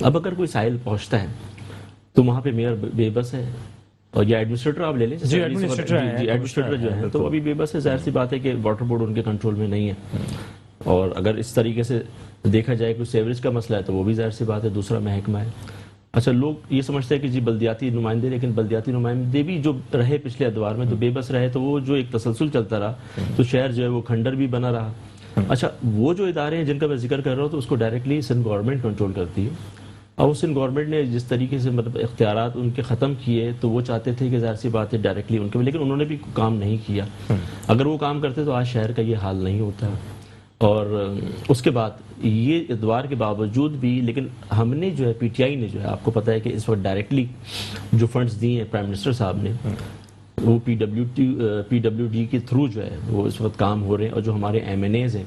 اب اگر کوئی سائل پہنچتا ہے تو وہاں پہ میئر بے بس ہے، اور یا ایڈمنسٹریٹر آپ لے لیں، جی ایڈمنسٹریٹر جو ہے تو ابھی بے بس ہے، ظاہر سی بات ہے کہ واٹر بورڈ ان کے کنٹرول میں نہیں ہے، اور اگر اس طریقے سے دیکھا جائے کوئی سیوریج کا مسئلہ ہے تو وہ بھی ظاہر سی بات ہے دوسرا محکمہ ہے۔ اچھا، لوگ یہ سمجھتے ہیں کہ جی بلدیاتی نمائندے، لیکن بلدیاتی نمائندے بھی جو رہے پچھلے ادوار میں تو بے بس رہے، تو وہ جو ایک تسلسل چلتا رہا تو شہر جو ہے وہ کھنڈر بھی بنا رہا۔ اچھا، وہ جو ادارے ہیں جن کا میں ذکر کر رہا ہوں تو اس کو ڈائریکٹلی سندھ گورنمنٹ کنٹرول کرتی ہے، اور سندھ گورنمنٹ نے جس طریقے سے مطلب اختیارات ان کے ختم کیے تو وہ چاہتے تھے کہ ظاہر سی بات ہے ڈائریکٹلی ان کے، لیکن انہوں نے بھی کام نہیں کیا۔ اگر وہ کام کرتے تو آج شہر کا یہ حال نہیں ہوتا۔ اور اس کے بعد یہ ادوار کے باوجود بھی لیکن ہم نے جو ہے پی ٹی آئی نے جو ہے، آپ کو پتہ ہے کہ اس وقت ڈائریکٹلی جو فنڈز دیے ہیں پرائم منسٹر صاحب نے، وہ پی ڈبلیو ڈی کے تھرو جو ہے وہ اس وقت کام ہو رہے ہیں، اور جو ہمارے ایم این ایز ہیں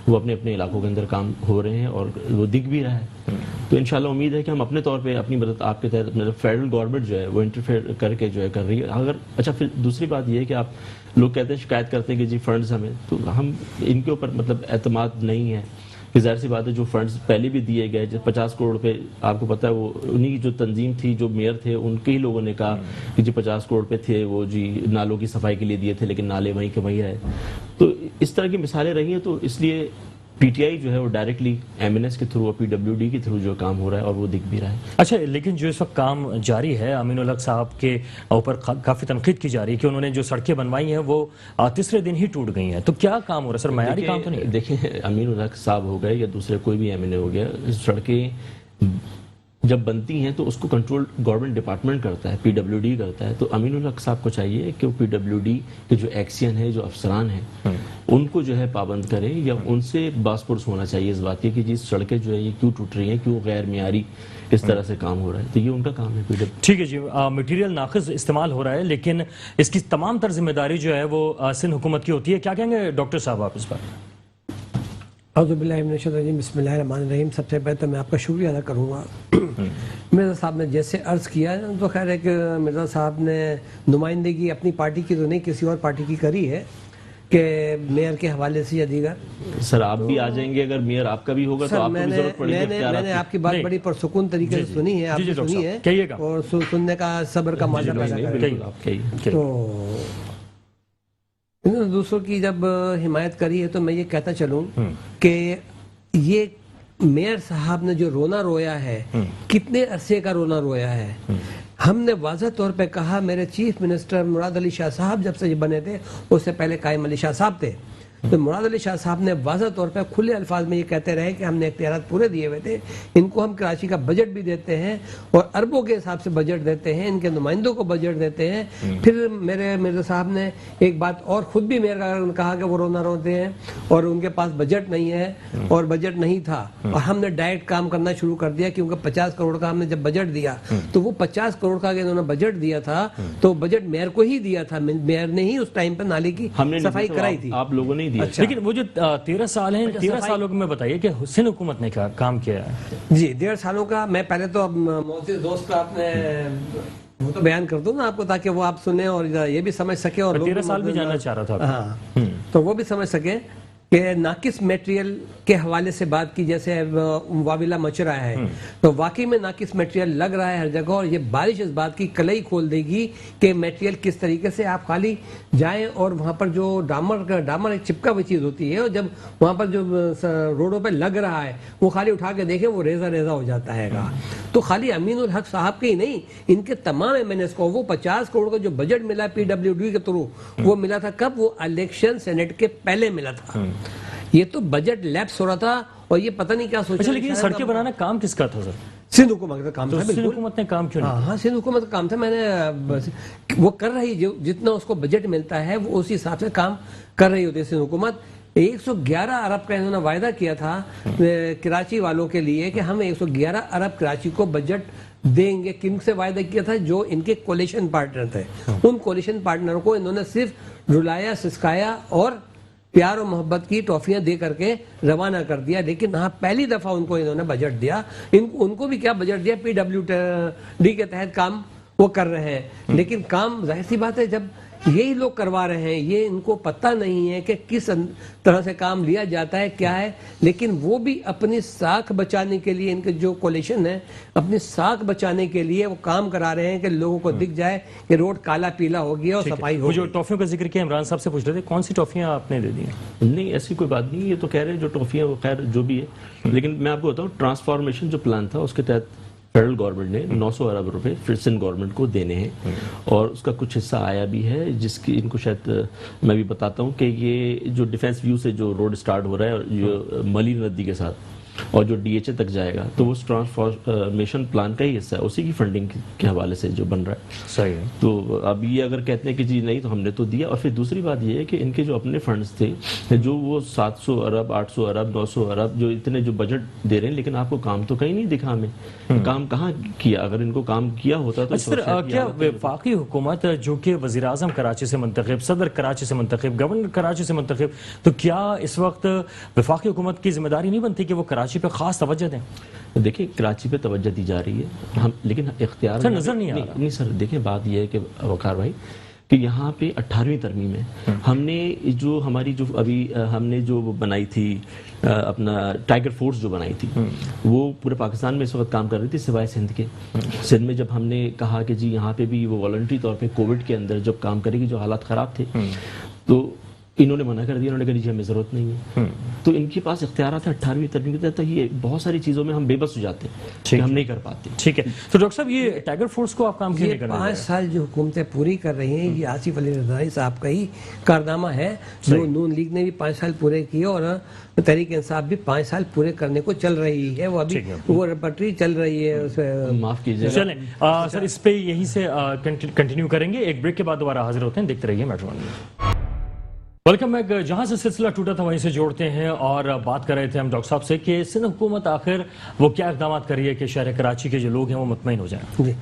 وہ اپنے اپنے علاقوں کے اندر کام ہو رہے ہیں اور وہ دکھ بھی رہا ہے۔ تو انشاءاللہ امید ہے کہ ہم اپنے طور پہ اپنی مدد آپ کے تحت، فیڈرل گورنمنٹ جو ہے وہ انٹرفیئر کر کے جو ہے کر رہی ہے۔ اگر اچھا، پھر دوسری بات یہ ہے کہ آپ لوگ کہتے ہیں، شکایت کرتے ہیں کہ جی فنڈز ہمیں، تو ہم ان کے اوپر مطلب اعتماد نہیں ہے کہ ظاہر سی بات ہے جو فنڈز پہلے بھی دیے گئے، 50 کروڑ روپے آپ کو پتہ ہے وہ انہی کی جو تنظیم تھی، جو میئر تھے، ان کے ہی لوگوں نے کہا کہ جی 50 کروڑ روپے تھے وہ جی نالوں کی صفائی کے لیے دیے تھے، لیکن نالے وہیں کے وہیں رہے۔ تو اس طرح کی مثالیں رہی ہیں، تو اس لیے پی ٹی آئی جو ہے وہ ڈائریکٹلی ایم این ایس کے تھرو اور پی ڈبلیو ڈی کے تھرو جو کام ہو رہا ہے اور وہ دکھ بھی رہا ہے۔ اچھا، لیکن جو اس وقت کام جاری ہے، امین الحق صاحب کے اوپر کافی تنقید کی جا رہی ہے کہ انہوں نے جو سڑکیں بنوائی ہیں وہ تیسرے دن ہی ٹوٹ گئی ہیں، تو کیا کام ہو رہا ہے سر؟ معیاری کام تو نہیں؟ دیکھیں، امین الحق صاحب ہو گئے یا دوسرے کوئی بھی ایم این اے ہو گیا، سڑکیں جب بنتی ہیں تو اس کو کنٹرول گورنمنٹ ڈپارٹمنٹ کرتا ہے، پی ڈبلیو ڈی کرتا ہے۔ تو امین الحق صاحب کو چاہیے کہ وہ پی ڈبلیو ڈی کے جو ایکسین ہے، جو افسران ہیں، ان کو جو ہے پابند کریں، یا ان سے باس پرس ہونا چاہیے اس بات کی کہ جی سڑکیں جو ہے یہ کیوں ٹوٹ رہی ہیں، کیوں غیر معیاری اس طرح سے کام ہو رہا ہے۔ تو یہ ان کا کام ہے پی ڈبلیو۔ ٹھیک ہے جی، مٹیریل ناقص استعمال ہو رہا ہے، لیکن اس کی تمام تر ذمہ داری جو ہے وہ سندھ حکومت کی ہوتی ہے، کیا کہیں گے ڈاکٹر صاحب آپ اس پر؟ اعوذ باللہ من الشیطان الرجیم، بسم اللہ الرحمن الرحیم۔ سب سے پہلے تو میں آپ کا شکریہ ادا کروں گا۔ مرزا صاحب نے جیسے عرض کیا ہے تو خیر ہے کہ مرزا صاحب نے نمائندگی اپنی پارٹی کی تو نہیں، کسی اور پارٹی کی کری ہے کہ میئر کے حوالے سے یا دیگر۔ سر آپ بھی آ جائیں گے، اگر میئر آپ کا بھی ہوگا تو آپ کو بھی ضرورت پڑے گی اختیارات کی۔ میں نے آپ کی بات بڑی پرسکون طریقے سے سنی ہے، آپ نے سنی ہے اور سننے کا صبر کا مادہ پیدا کرے۔ تو دوسروں کی جب حمایت کری ہے تو میں یہ کہتا چلوں کہ یہ میئر صاحب نے جو رونا رویا ہے، کتنے عرصے کا رونا رویا ہے۔ ہم نے واضح طور پہ کہا، میرے چیف منسٹر مراد علی شاہ صاحب جب سے یہ بنے تھے، اس سے پہلے قائم علی شاہ صاحب تھے، تو مراد علی شاہ صاحب نے واضح طور پہ کھلے الفاظ میں یہ کہتے رہے کہ ہم نے اختیارات پورے دیے ہوئے تھے، ان کو ہم کراچی کا بجٹ بھی دیتے ہیں اور اربوں کے حساب سے بجٹ دیتے ہیں، ان کے نمائندوں کو بجٹ دیتے ہیں۔ پھر میرے مرزا صاحب نے ایک بات اور خود بھی میرے کہا کہ وہ رونا روتے ہیں اور ان کے پاس بجٹ نہیں ہے اور بجٹ نہیں تھا، اور ہم نے ڈائریکٹ کام کرنا شروع کر دیا، کیونکہ 50 کروڑ کا ہم نے جب بجٹ دیا تو وہ 50 کروڑ کا انہوں نے بجٹ دیا تھا تو بجٹ میئر کو ہی دیا تھا، میئر نے ہی اس ٹائم پہ نالے کی صفائی کرائی تھی، آپ لوگوں نے۔ لیکن وہ جو 13 سال ہیں، 13 سالوں میں بتائیے کہ سندھ حکومت نے کیا کام کیا ہے؟ جی 1.5 سالوں کا میں پہلے تو معزز دوست کا آپ نے وہ تو بیان کر دوں نا آپ کو، تاکہ وہ آپ سنیں اور یہ بھی سمجھ سکیں، اور 13 سال بھی جاننا چاہ رہا تھا۔ ہاں، تو وہ بھی سمجھ سکیں کہ ناقص میٹیریل کے حوالے سے بات کی، جیسے واویلا مچ رہا ہے تو واقعی میں ناقص میٹیریل لگ رہا ہے ہر جگہ، اور یہ بارش اس بات کی کلئی کھول دے گی کہ میٹیریل کس طریقے سے آپ خالی جائیں اور وہاں پر جو ڈامر ایک چپکا ہوئی چیز ہوتی ہے، اور جب وہاں پر جو روڈوں پہ لگ رہا ہے وہ خالی اٹھا کے دیکھیں وہ ریزہ ریزہ ہو جاتا ہے گا۔ تو خالی امین الحق صاحب کے ہی نہیں، ان کے تمام ایم این ایس کو وہ 50 کروڑ کا جو بجٹ ملا پی ڈبلیو ڈی کے تھرو، وہ ملا تھا کب؟ وہ الیکشن سینٹ کے پہلے ملا تھا۔ یہ تو بجٹ لیپس ہو رہا تھا اور یہ پتہ نہیں کیا سوچا۔ اچھا، لیکن سڑکیں بنانا کام کس کا تھا سر؟ سندھ حکومت کا کام تھا۔ سندھ حکومت نے کام کیوں نہیں؟ ہاں، سندھ حکومت کا کام تھا۔ میں نے وہ کر رہی، جتنا اس کو بجٹ ملتا ہے وہ اسی حساب سے کام کر رہی ہوتی ہے سندھ حکومت۔ 111 ارب کا انہوں نے وعدہ کیا تھا کراچی والوں کے لیے کہ ہم 111 ارب کراچی کو بجٹ دیں گے۔ کن سے وعدہ کیا تھا؟ جو ان کے کولیشن پارٹنر تھے، ان کولیشن پارٹنروں کو انہوں نے صرف رلایا، سسکایا اور پیار و محبت کی ٹافیاں دے کر کے روانہ کر دیا۔ لیکن ہاں، پہلی دفعہ ان کو انہوں نے بجٹ دیا۔ ان کو بھی کیا بجٹ دیا؟ پی ڈبلیو ڈی کے تحت کام وہ کر رہے ہیں، لیکن کام ظاہر سی بات ہے جب یہی لوگ کروا رہے ہیں. یہ ان کو پتہ نہیں ہے کہ کس طرح سے کام لیا جاتا ہے, کیا ہے, لیکن وہ بھی اپنی ساکھ بچانے کے لیے, ان کے جو کولیشن ہے اپنی ساکھ بچانے کے لیے وہ کام کرا رہے ہیں کہ لوگوں کو دکھ جائے کہ روڈ کالا پیلا ہو گیا اور صفائی ہو گئی. جو ٹافیوں کا ذکر کیا عمران صاحب سے پوچھ رہے تھے, کون سی ٹافیاں آپ نے دے دی ہیں؟ نہیں ایسی کوئی بات نہیں, یہ تو کہہ رہے ہیں جو ٹرافیاں وہ خیر جو بھی ہے, لیکن میں آپ کو بتاؤں ٹرانسفارمیشن جو پلان تھا اس کے تحت فیڈرل گورنمنٹ نے 900 ارب روپے پھر سندھ گورنمنٹ کو دینے ہیں, اور اس کا کچھ حصہ آیا بھی ہے, جس کی ان کو شاید میں بھی بتاتا ہوں کہ یہ جو ڈیفینس ویو سے جو روڈ سٹارٹ ہو رہا ہے جو ملی ندی کے ساتھ اور جو ڈی ایچ اے تک جائے گا, تو وہ ٹرانسفارمیشن پلان کا ہی حصہ ہے, اسی کی فنڈنگ کے حوالے سے جو بن رہا ہے. صحیح ہے. تو اب یہ اگر کہتے ہیں کہ جی نہیں تو ہم نے تو دیا, اور پھر دوسری بات یہ ہے کہ ان کے جو اپنے فنڈز تھے جو وہ 700 ارب 800 ارب 900 ارب جو اتنے جو بجٹ دے رہے ہیں, لیکن آپ کو کام تو کہیں نہیں دکھا ہمیں, کام کہاں کیا. اگر ان کو کام کیا ہوتا تو کیا وفاقی حکومت جو کہ وزیر اعظم کراچی سے منتخب, صدر کراچی سے منتخب, گورنر کراچی سے منتخب, تو کیا اس وقت وفاقی حکومت کی ذمہ داری نہیں بنتی کہ وہ کراچی پہ خاص توجہ دیں؟ دیکھیں کراچی پہ توجہ دی جا رہی ہے, ہم لیکن اختیار سر نظر نہیں آ رہا. نہیں سر دیکھیں بات یہ ہے کہ وقار بھائی کہ یہاں پہ 18ویں ترمیم ہے, ہم نے جو ہماری جو ابھی ہم نے جو بنائی تھی اپنا ٹائیگر فورس جو بنائی تھی, وہ پورے پاکستان میں اس وقت کام کر رہی تھی سوائے سندھ کے. سندھ میں جب ہم نے کہا کہ جی یہاں پہ بھی وہ والنٹری طور پہ کووڈ کے اندر جب کام کرے گی, جو حالات خراب تھے, تو انہوں نے منع کر دیا, انہوں نے کہا جی ہمیں ضرورت نہیں ہے. تو ان کے پاس اختیارات ہیں 18ویں ترمیم کے تحت, یہ بہت ساری چیزوں میں ہم بے بس ہو جاتے ہیں کہ ہم نہیں کر پاتے. ٹھیک ہے. تو ڈاکٹر صاحب یہ ٹائیگر فورس کو آپ کام کیوں نہیں یہ کرنے 5 سال جو حکومتیں پوری کر رہی ہیں, یہ آصف علی زرداری صاحب کا ہی کارنامہ ہے, جو نون لیگ نے بھی 5 سال پورے کیے اور تحریک انصاف بھی 5 سال پورے کرنے کو چل رہی ہے. وہ ابھی وہ پٹری چل رہی ہے, اس معاف کیجیے. چلیں سر اس پہ یہیں سے کنٹینیو کریں گے, ایک بریک کے بعد دوبارہ حاضر ہوتے ہیں, دیکھتے رہیے میٹرو ون میں. Welcome back. جہاں سے سلسلہ ٹوٹا تھا وہیں سے جوڑتے ہیں, اور بات کر رہے تھے ہم ڈاکٹر صاحب سے کہ سندھ حکومت آخر وہ کیا اقدامات کر رہی ہے کہ شہر کراچی کے جو لوگ ہیں وہ مطمئن ہو جائیں. جی,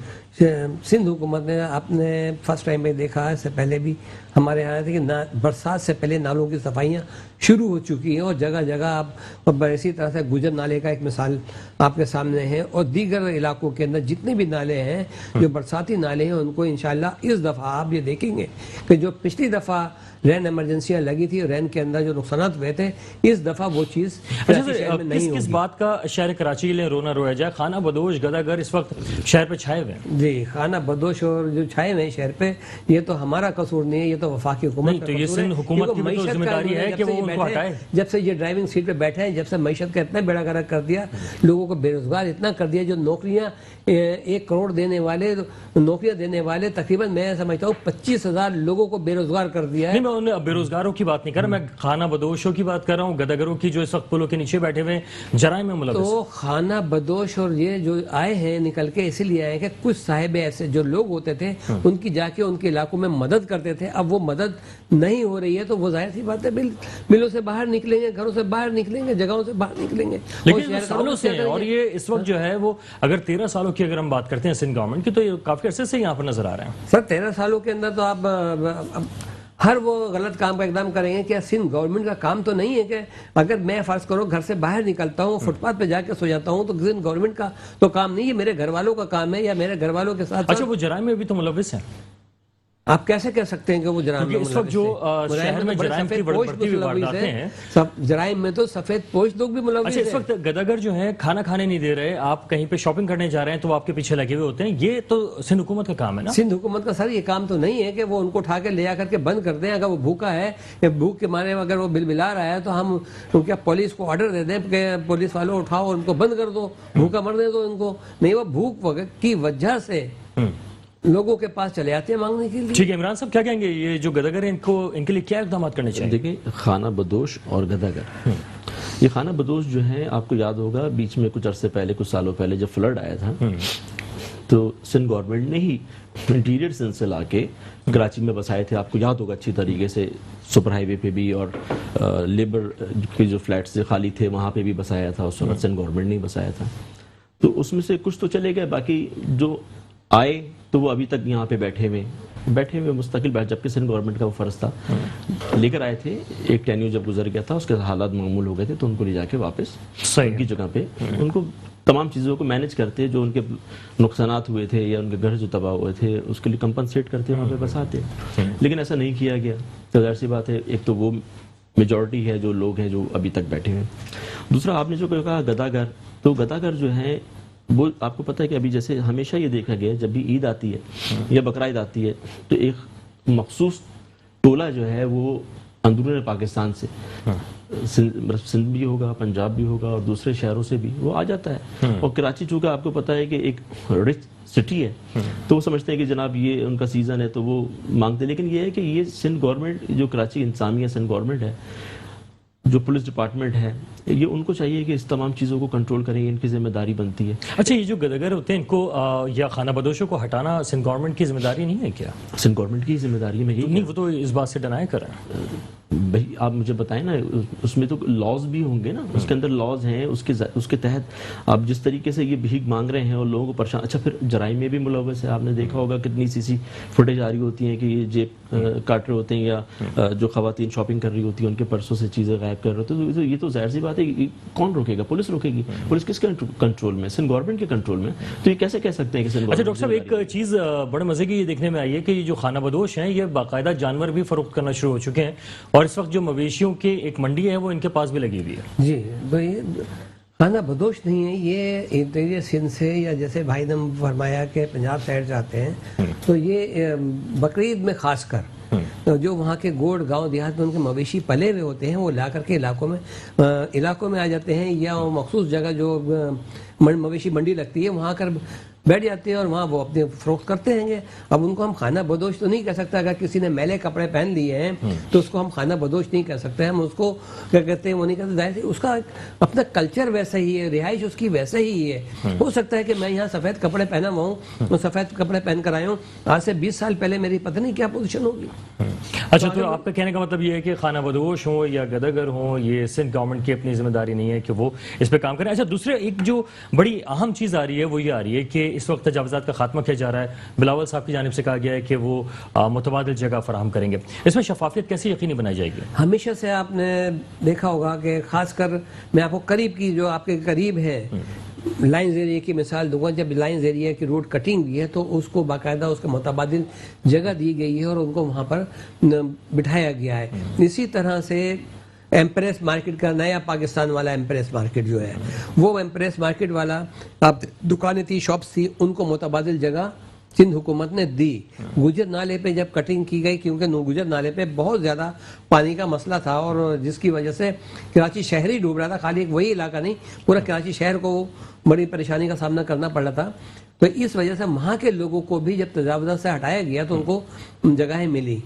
سندھ حکومت نے آپ نے فرسٹ ٹائم میں دیکھا, اس سے پہلے بھی ہمارے یہاں تھے کہ برسات سے پہلے نالوں کی صفائیاں شروع ہو چکی ہیں, اور جگہ جگہ آپ اسی طرح سے گجر نالے کا ایک مثال آپ کے سامنے ہے, اور دیگر علاقوں کے اندر جتنے بھی نالے ہیں جو برساتی نالے ہیں ان کو انشاءاللہ اس دفعہ آپ یہ دیکھیں گے کہ جو پچھلی دفعہ رین ایمرجنسیاں لگی تھی, رین کے اندر جو نقصانات ہوئے تھے, اس دفعہ وہ چیز کس بات کا شہر کراچی کے لیے رونا رویا جائے؟ خانہ بدوش گداگر اس وقت شہر پہ چھائے ہوئے ہیں. جی, خانہ بدوش اور جو چھائے ہوئے ہیں شہر پہ, یہ تو ہمارا قصور نہیں ہے, یہ تو وفاقی حکومت تو یہ سندھ حکومت کی تو ذمہ داری ہے کہ وہ ان کو ہٹائے. جب سے یہ ڈرائیونگ سیٹ پہ بیٹھے ہیں, جب سے معیشت کا اتنا بیڑا گرک کر دیا, لوگوں کو بے روزگار اتنا کر دیا, جو نوکریاں 1 کروڑ دینے والے نوکریاں دینے والے تقریباً میں سمجھتا ہوں 25,000 لوگوں کو بے روزگار کر دیا ہے. نہیں, میں بے روزگاروں کی بات نہیں کر رہا, میں خانہ بدوشوں کی بات کر رہا ہوں, گداگروں کی جو اس وقت پلوں کے نیچے بیٹھے ہوئے جرائم میں ملوث. تو خانہ بدوش اور یہ جو آئے ہیں نکل کے اسی لیے آئے کہ کچھ صاحب ایسے جو لوگ ہوتے تھے ان کی جا کے ان کے علاقوں میں مدد کرتے تھے, اب وہ مدد نہیں ہو رہی ہے, تو وہ ظاہر سی بات ہے ملوں سے باہر نکلیں گے, گھروں سے باہر نکلیں گے, جگہوں سے باہر نکلیں گے. لیکن سالوں سے ہیں, اور یہ اس وقت جو ہے وہ اگر 13 سالوں کی اگر ہم بات کرتے ہیں سندھ گورنمنٹ کی, تو یہ کافی عرصے سے یہاں پر نظر آ رہے ہیں. سر 13 سالوں کے اندر تو آپ ہر وہ غلط کام کا اقدام کریں گے. کیا سندھ گورنمنٹ کا کام تو نہیں ہے کہ اگر میں فرض کرو گھر سے باہر نکلتا ہوں, فٹ پاتھ پہ جا کے سو جاتا ہوں, تو سندھ گورنمنٹ کا تو کام نہیں ہے, میرے گھر والوں کا کام ہے, یا میرے گھر والوں کے ساتھ. اچھا, وہ جرائم میں بھی تو ملوث ہیں. آپ کیسے کہہ سکتے ہیں کہ وہ جرائم میں اس وقت جو شہر میں جرائم کی بڑھتی ہوئی وارداتیں ہیں, جرائم میں تو سفید پوش لوگ بھی ملوث ہیں. اس وقت گداگر جو ہیں کھانا کھانے نہیں دے رہے, آپ کہیں پہ شاپنگ کرنے جا رہے ہیں تو وہ آپ کے پیچھے لگے ہوئے ہوتے ہیں, یہ تو سندھ حکومت کا کام ہے نا. سندھ حکومت کا سر یہ کام تو نہیں ہے کہ وہ ان کو اٹھا کے لے جا کر کے بند کر دیں. اگر وہ بھوکا ہے یا بھوک کے مارے اگر وہ بل بلا رہا ہے, تو ہم کیا پولیس کو آرڈر دے دیں کہ پولیس والوں اٹھاؤ ان کو بند کر دو, بھوکا مر دیں تو ان کو نہیں, وہ بھوک کی وجہ سے لوگوں کے پاس چلے آتے ہیں مانگنے کے لیے. ٹھیک ہے, عمران صاحب کیا کہیں گے, یہ جو گداگر ہیں ان کے لیے کیا اقدامات کرنے چاہیے؟ دیکھیں خانہ بدوش اور گداگر, یہ خانہ بدوش جو ہیں آپ کو یاد ہوگا بیچ میں کچھ عرصے پہلے, کچھ سالوں پہلے جب فلڈ آیا تھا, تو سندھ گورنمنٹ نے ہی انٹیریئر سندھ سے لا کے کراچی میں بسائے تھے. آپ کو یاد ہوگا اچھی طریقے سے, سپر ہائی وے پہ بھی, اور لیبر کے جو فلیٹس خالی تھے وہاں پہ بھی بسایا تھا. اس وقت سندھ گورنمنٹ نے ہی بسایا تھا. تو اس میں سے کچھ تو چلے گئے, باقی جو آئے تو وہ ابھی تک یہاں پہ بیٹھے ہوئے مستقل جبکہ سندھ گورنمنٹ کا وہ فرض تھا, لے کر آئے تھے. ایک ٹینیو جب گزر گیا تھا, اس کے حالات معمول ہو گئے تھے, تو ان کو لے جا کے واپس ان کی جگہ پہ ان کو تمام چیزوں کو مینج کرتے، جو ان کے نقصانات ہوئے تھے یا ان کے گھر جو تباہ ہوئے تھے اس کے لیے کمپنسیٹ کرتے، وہاں پہ بساتے. لیکن ایسا نہیں کیا گیا. تو ظاہر سی بات ہے، ایک تو وہ میجورٹی ہے جو لوگ ہیں جو ابھی تک بیٹھے ہیں. دوسرا آپ نے جو کہا گدا گھر، تو گدا گھر جو ہے وہ آپ کو پتہ ہے کہ ابھی جیسے ہمیشہ یہ دیکھا گیا ہے جب بھی عید آتی ہے یا بقرعید آتی ہے تو ایک مخصوص ٹولہ جو ہے وہ اندرون پاکستان سے، سندھ بھی ہوگا، پنجاب بھی ہوگا اور دوسرے شہروں سے بھی وہ آ جاتا ہے. اور کراچی چونکہ آپ کو پتہ ہے کہ ایک رچ سٹی ہے، تو وہ سمجھتے ہیں کہ جناب یہ ان کا سیزن ہے تو وہ مانگتے. لیکن یہ ہے کہ یہ سندھ گورنمنٹ، جو کراچی انتظامیہ سندھ گورنمنٹ ہے، جو پولیس ڈپارٹمنٹ ہے، یہ ان کو چاہیے کہ اس تمام چیزوں کو کنٹرول کریں، ان کی ذمہ داری بنتی ہے. اچھا، یہ جو گداگر ہوتے ہیں ان کو یا خانہ بدوشوں کو ہٹانا سندھ گورنمنٹ کی ذمہ داری نہیں ہے کیا؟ سندھ گورنمنٹ کی ذمہ داری ہے. نہیں، وہ تو اس بات سے ڈینائی کر رہے ہیں. بھائی آپ مجھے بتائیں نا، اس میں تو لاز بھی ہوں گے نا، اس کے اندر لاز ہیں، اس کے تحت آپ جس طریقے سے یہ بھیک مانگ رہے ہیں اور لوگوں کو پریشان. اچھا، پھر جرائم میں بھی ملوث ہے. آپ نے دیکھا ہوگا کتنی سی فوٹیج آ رہی ہوتی ہیں کہ یہ جیب کاٹ رہے ہوتے ہیں یا جو خواتین شاپنگ کر رہی ہوتی ہیں ان کے پرسوں سے چیزیں غائب کر رہے ہوتے ہیں. تو یہ تو ظاہر سی بات ہے، کون روکے گا؟ پولیس روکے گی. پولیس کس کے کنٹرول میں؟ سندھ گورنمنٹ کے کنٹرول میں. تو یہ کیسے کہہ سکتے ہیں کہ سندھ؟ اچھا ڈاکٹر صاحب، ایک چیز بڑے مزے کی یہ دیکھنے میں آئی ہے کہ یہ جو خانہ بدوش ہیں یہ باقاعدہ جانور بھی فروخت کرنا شروع ہو چکے ہیں، اور اس وقت جو مویشیوں کی ایک منڈی ہے وہ ان کے پاس بھی لگی ہوئی ہے. جی بھائی، خانہ بدوش نہیں ہے یہ، انٹیریئر سندھ سے یا جیسے بھائی نے فرمایا کہ پنجاب سائڈ سے آتے ہیں، تو یہ بقرعید میں خاص کر جو وہاں کے گوڑ گاؤں دیہات میں ان کے مویشی پلے ہوئے ہوتے ہیں وہ لا کر کے علاقوں میں آ جاتے ہیں، یا وہ مخصوص جگہ جو مویشی منڈی لگتی ہے وہاں کر بیٹھ جاتے ہیں اور وہاں وہ اپنے فروخت کرتے ہیں گے. اب ان کو ہم خانہ بدوش تو نہیں کہہ سکتا. اگر کسی نے میلے کپڑے پہن لیے ہیں تو اس کو ہم خانہ بدوش نہیں کہہ سکتے. ہم اس کو کیا کہتے ہیں وہ نہیں کہتے. ظاہر ہے اس کا اپنا کلچر ویسا ہی ہے، رہائش اس کی ویسے ہی ہے. ہو سکتا ہے کہ میں یہاں سفید کپڑے پہنا ہوا ہوں، میں سفید کپڑے پہن کر آیا ہوں، آج سے 20 سال پہلے میری پتہ نہیں کیا پوزیشن ہوگی. اچھا، تو آپ کا کہنے کا مطلب یہ ہے کہ خانہ بدوش ہوں یا گداگر ہوں، یہ سندھ گورنمنٹ کی اپنی ذمہ داری نہیں ہے کہ وہ اس پہ کام کریں. اچھا، دوسرے ایک جو بڑی اہم چیز آ رہی ہے وہ یہ آ رہی ہے کہ اس وقت تجاوزات کا خاتمہ کیا جا رہا ہے. بلاول صاحب کی جانب سے کہا گیا ہے کہ وہ متبادل جگہ فراہم کریں گے. اس میں شفافیت کیسے یقینی بنائی جائے گی؟ ہمیشہ سے آپ نے دیکھا ہوگا کہ خاص کر میں آپ کو قریب کی جو آپ کے قریب ہے لائنز ایریا کی مثال دوں گا. جب لائنز ایریا کی روڈ کٹنگ بھی ہے تو اس کو باقاعدہ اس کے متبادل جگہ دی گئی ہے اور ان کو وہاں پر بٹھایا گیا ہے. اسی طرح سے ایمپریس مارکیٹ کا نیا پاکستان والا ایمپریس مارکیٹ جو ہے، وہ ایمپریس مارکیٹ والا آپ دکانیں تھی، شاپس تھی، ان کو متبادل جگہ سندھ حکومت نے دی. گجر نالے پہ جب کٹنگ کی گئی، کیونکہ گجر نالے پہ بہت زیادہ پانی کا مسئلہ تھا اور جس کی وجہ سے کراچی شہر ہی ڈوب رہا تھا، خالی ایک وہی علاقہ نہیں، پورا کراچی شہر کو بڑی پریشانی کا سامنا کرنا پڑ رہا تھا. تو اس وجہ سے وہاں کے لوگوں کو بھی جب تجاوزات سے ہٹایا گیا تو ان کو جگہیں ملی.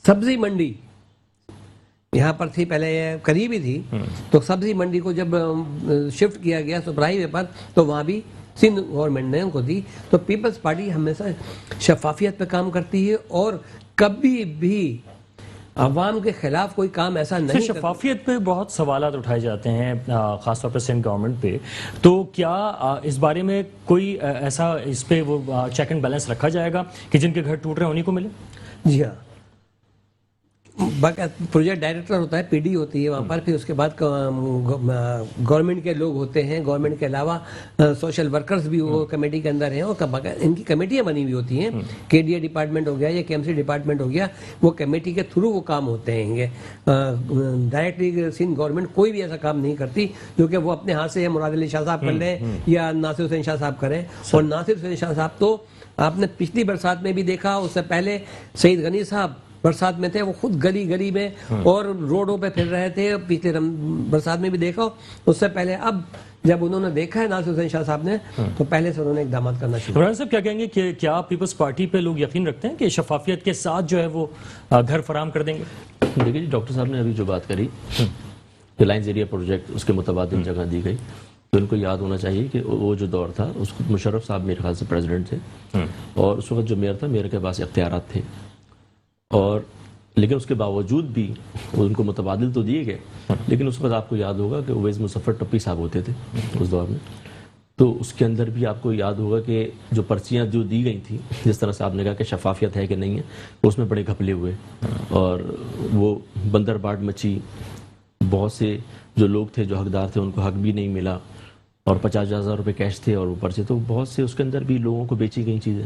سبزی منڈی یہاں پر تھی، پہلے قریب ہی تھی، تو سبزی منڈی کو جب شفٹ کیا گیا سپرائی وے پر تو وہاں بھی سندھ گورنمنٹ نے ان کو دی. تو پیپلز پارٹی ہمیشہ شفافیت پہ کام کرتی ہے اور کبھی بھی عوام کے خلاف کوئی کام ایسا نہیں. شفافیت پہ بہت سوالات اٹھائے جاتے ہیں خاص طور پہ سندھ گورنمنٹ پہ، تو کیا اس بارے میں کوئی ایسا اس پہ وہ چیک اینڈ بیلنس رکھا جائے گا کہ جن کے گھر ٹوٹ رہے ہیں انہیں کو ملے؟ جی ہاں، پروجیکٹ ڈائریکٹر ہوتا ہے، پی ڈی ہوتی ہے وہاں پر، پھر اس کے بعد گورنمنٹ کے لوگ ہوتے ہیں، گورنمنٹ کے علاوہ سوشل ورکرز بھی وہ کمیٹی کے اندر ہیں اور ان کی کمیٹیاں بنی ہوئی ہوتی ہیں. کے ڈی اے ڈپارٹمنٹ ہو گیا یا کے ایم سی ڈپارٹمنٹ ہو گیا، وہ کمیٹی کے تھرو وہ کام ہوتے ہیں. ڈائریکٹلی سندھ گورنمنٹ کوئی بھی ایسا کام نہیں کرتی جو کہ وہ اپنے ہاتھ سے مراد علی شاہ صاحب کر لیں یا ناصر حسین شاہ صاحب کریں. اور ناصر حسین شاہ صاحب تو آپ نے پچھلی برسات میں بھی دیکھا، اس سے پہلے سعید غنی صاحب برسات میں تھے، وہ خود گلی گلی میں اور روڈوں پہ پھر رہے تھے. پچھلے برسات میں بھی دیکھا، اس سے پہلے اب جب انہوں نے دیکھا ہے ناصر حسین شاہ صاحب نے تو پہلے سے انہوں نے اقدامات کرنا شروع. عمران صاحب کیا کہیں گے کہ کیا پیپلز پارٹی پہ لوگ یقین رکھتے ہیں کہ شفافیت کے ساتھ جو ہے وہ گھر فراہم کر دیں گے؟ دیکھیے جی، ڈاکٹر صاحب نے ابھی جو بات کری ریلائنس ایریا پروجیکٹ، اس کے متبادل جگہ دی گئی، تو ان کو یاد ہونا چاہیے کہ وہ جو دور تھا اس کو مشرف صاحب میرے خیال سے پریزیڈنٹ تھے اور اس وقت جو میئر تھا، میئر کے پاس اختیارات تھے، اور لیکن اس کے باوجود بھی ان کو متبادل تو دیے گئے. لیکن اس وقت آپ کو یاد ہوگا کہ اویس مظفر ٹپی صاحب ہوتے تھے اس دور میں، تو اس کے اندر بھی آپ کو یاد ہوگا کہ جو پرچیاں جو دی گئی تھیں، جس طرح سے آپ نے کہا کہ شفافیت ہے کہ نہیں ہے، اس میں بڑے گھپلے ہوئے اور وہ بندر باڑ مچی. بہت سے جو لوگ تھے جو حقدار تھے ان کو حق بھی نہیں ملا. اور 50,000 روپے کیش تھے اور اوپر سے تو بہت سے اس کے اندر بھی لوگوں کو بیچی گئی چیزیں.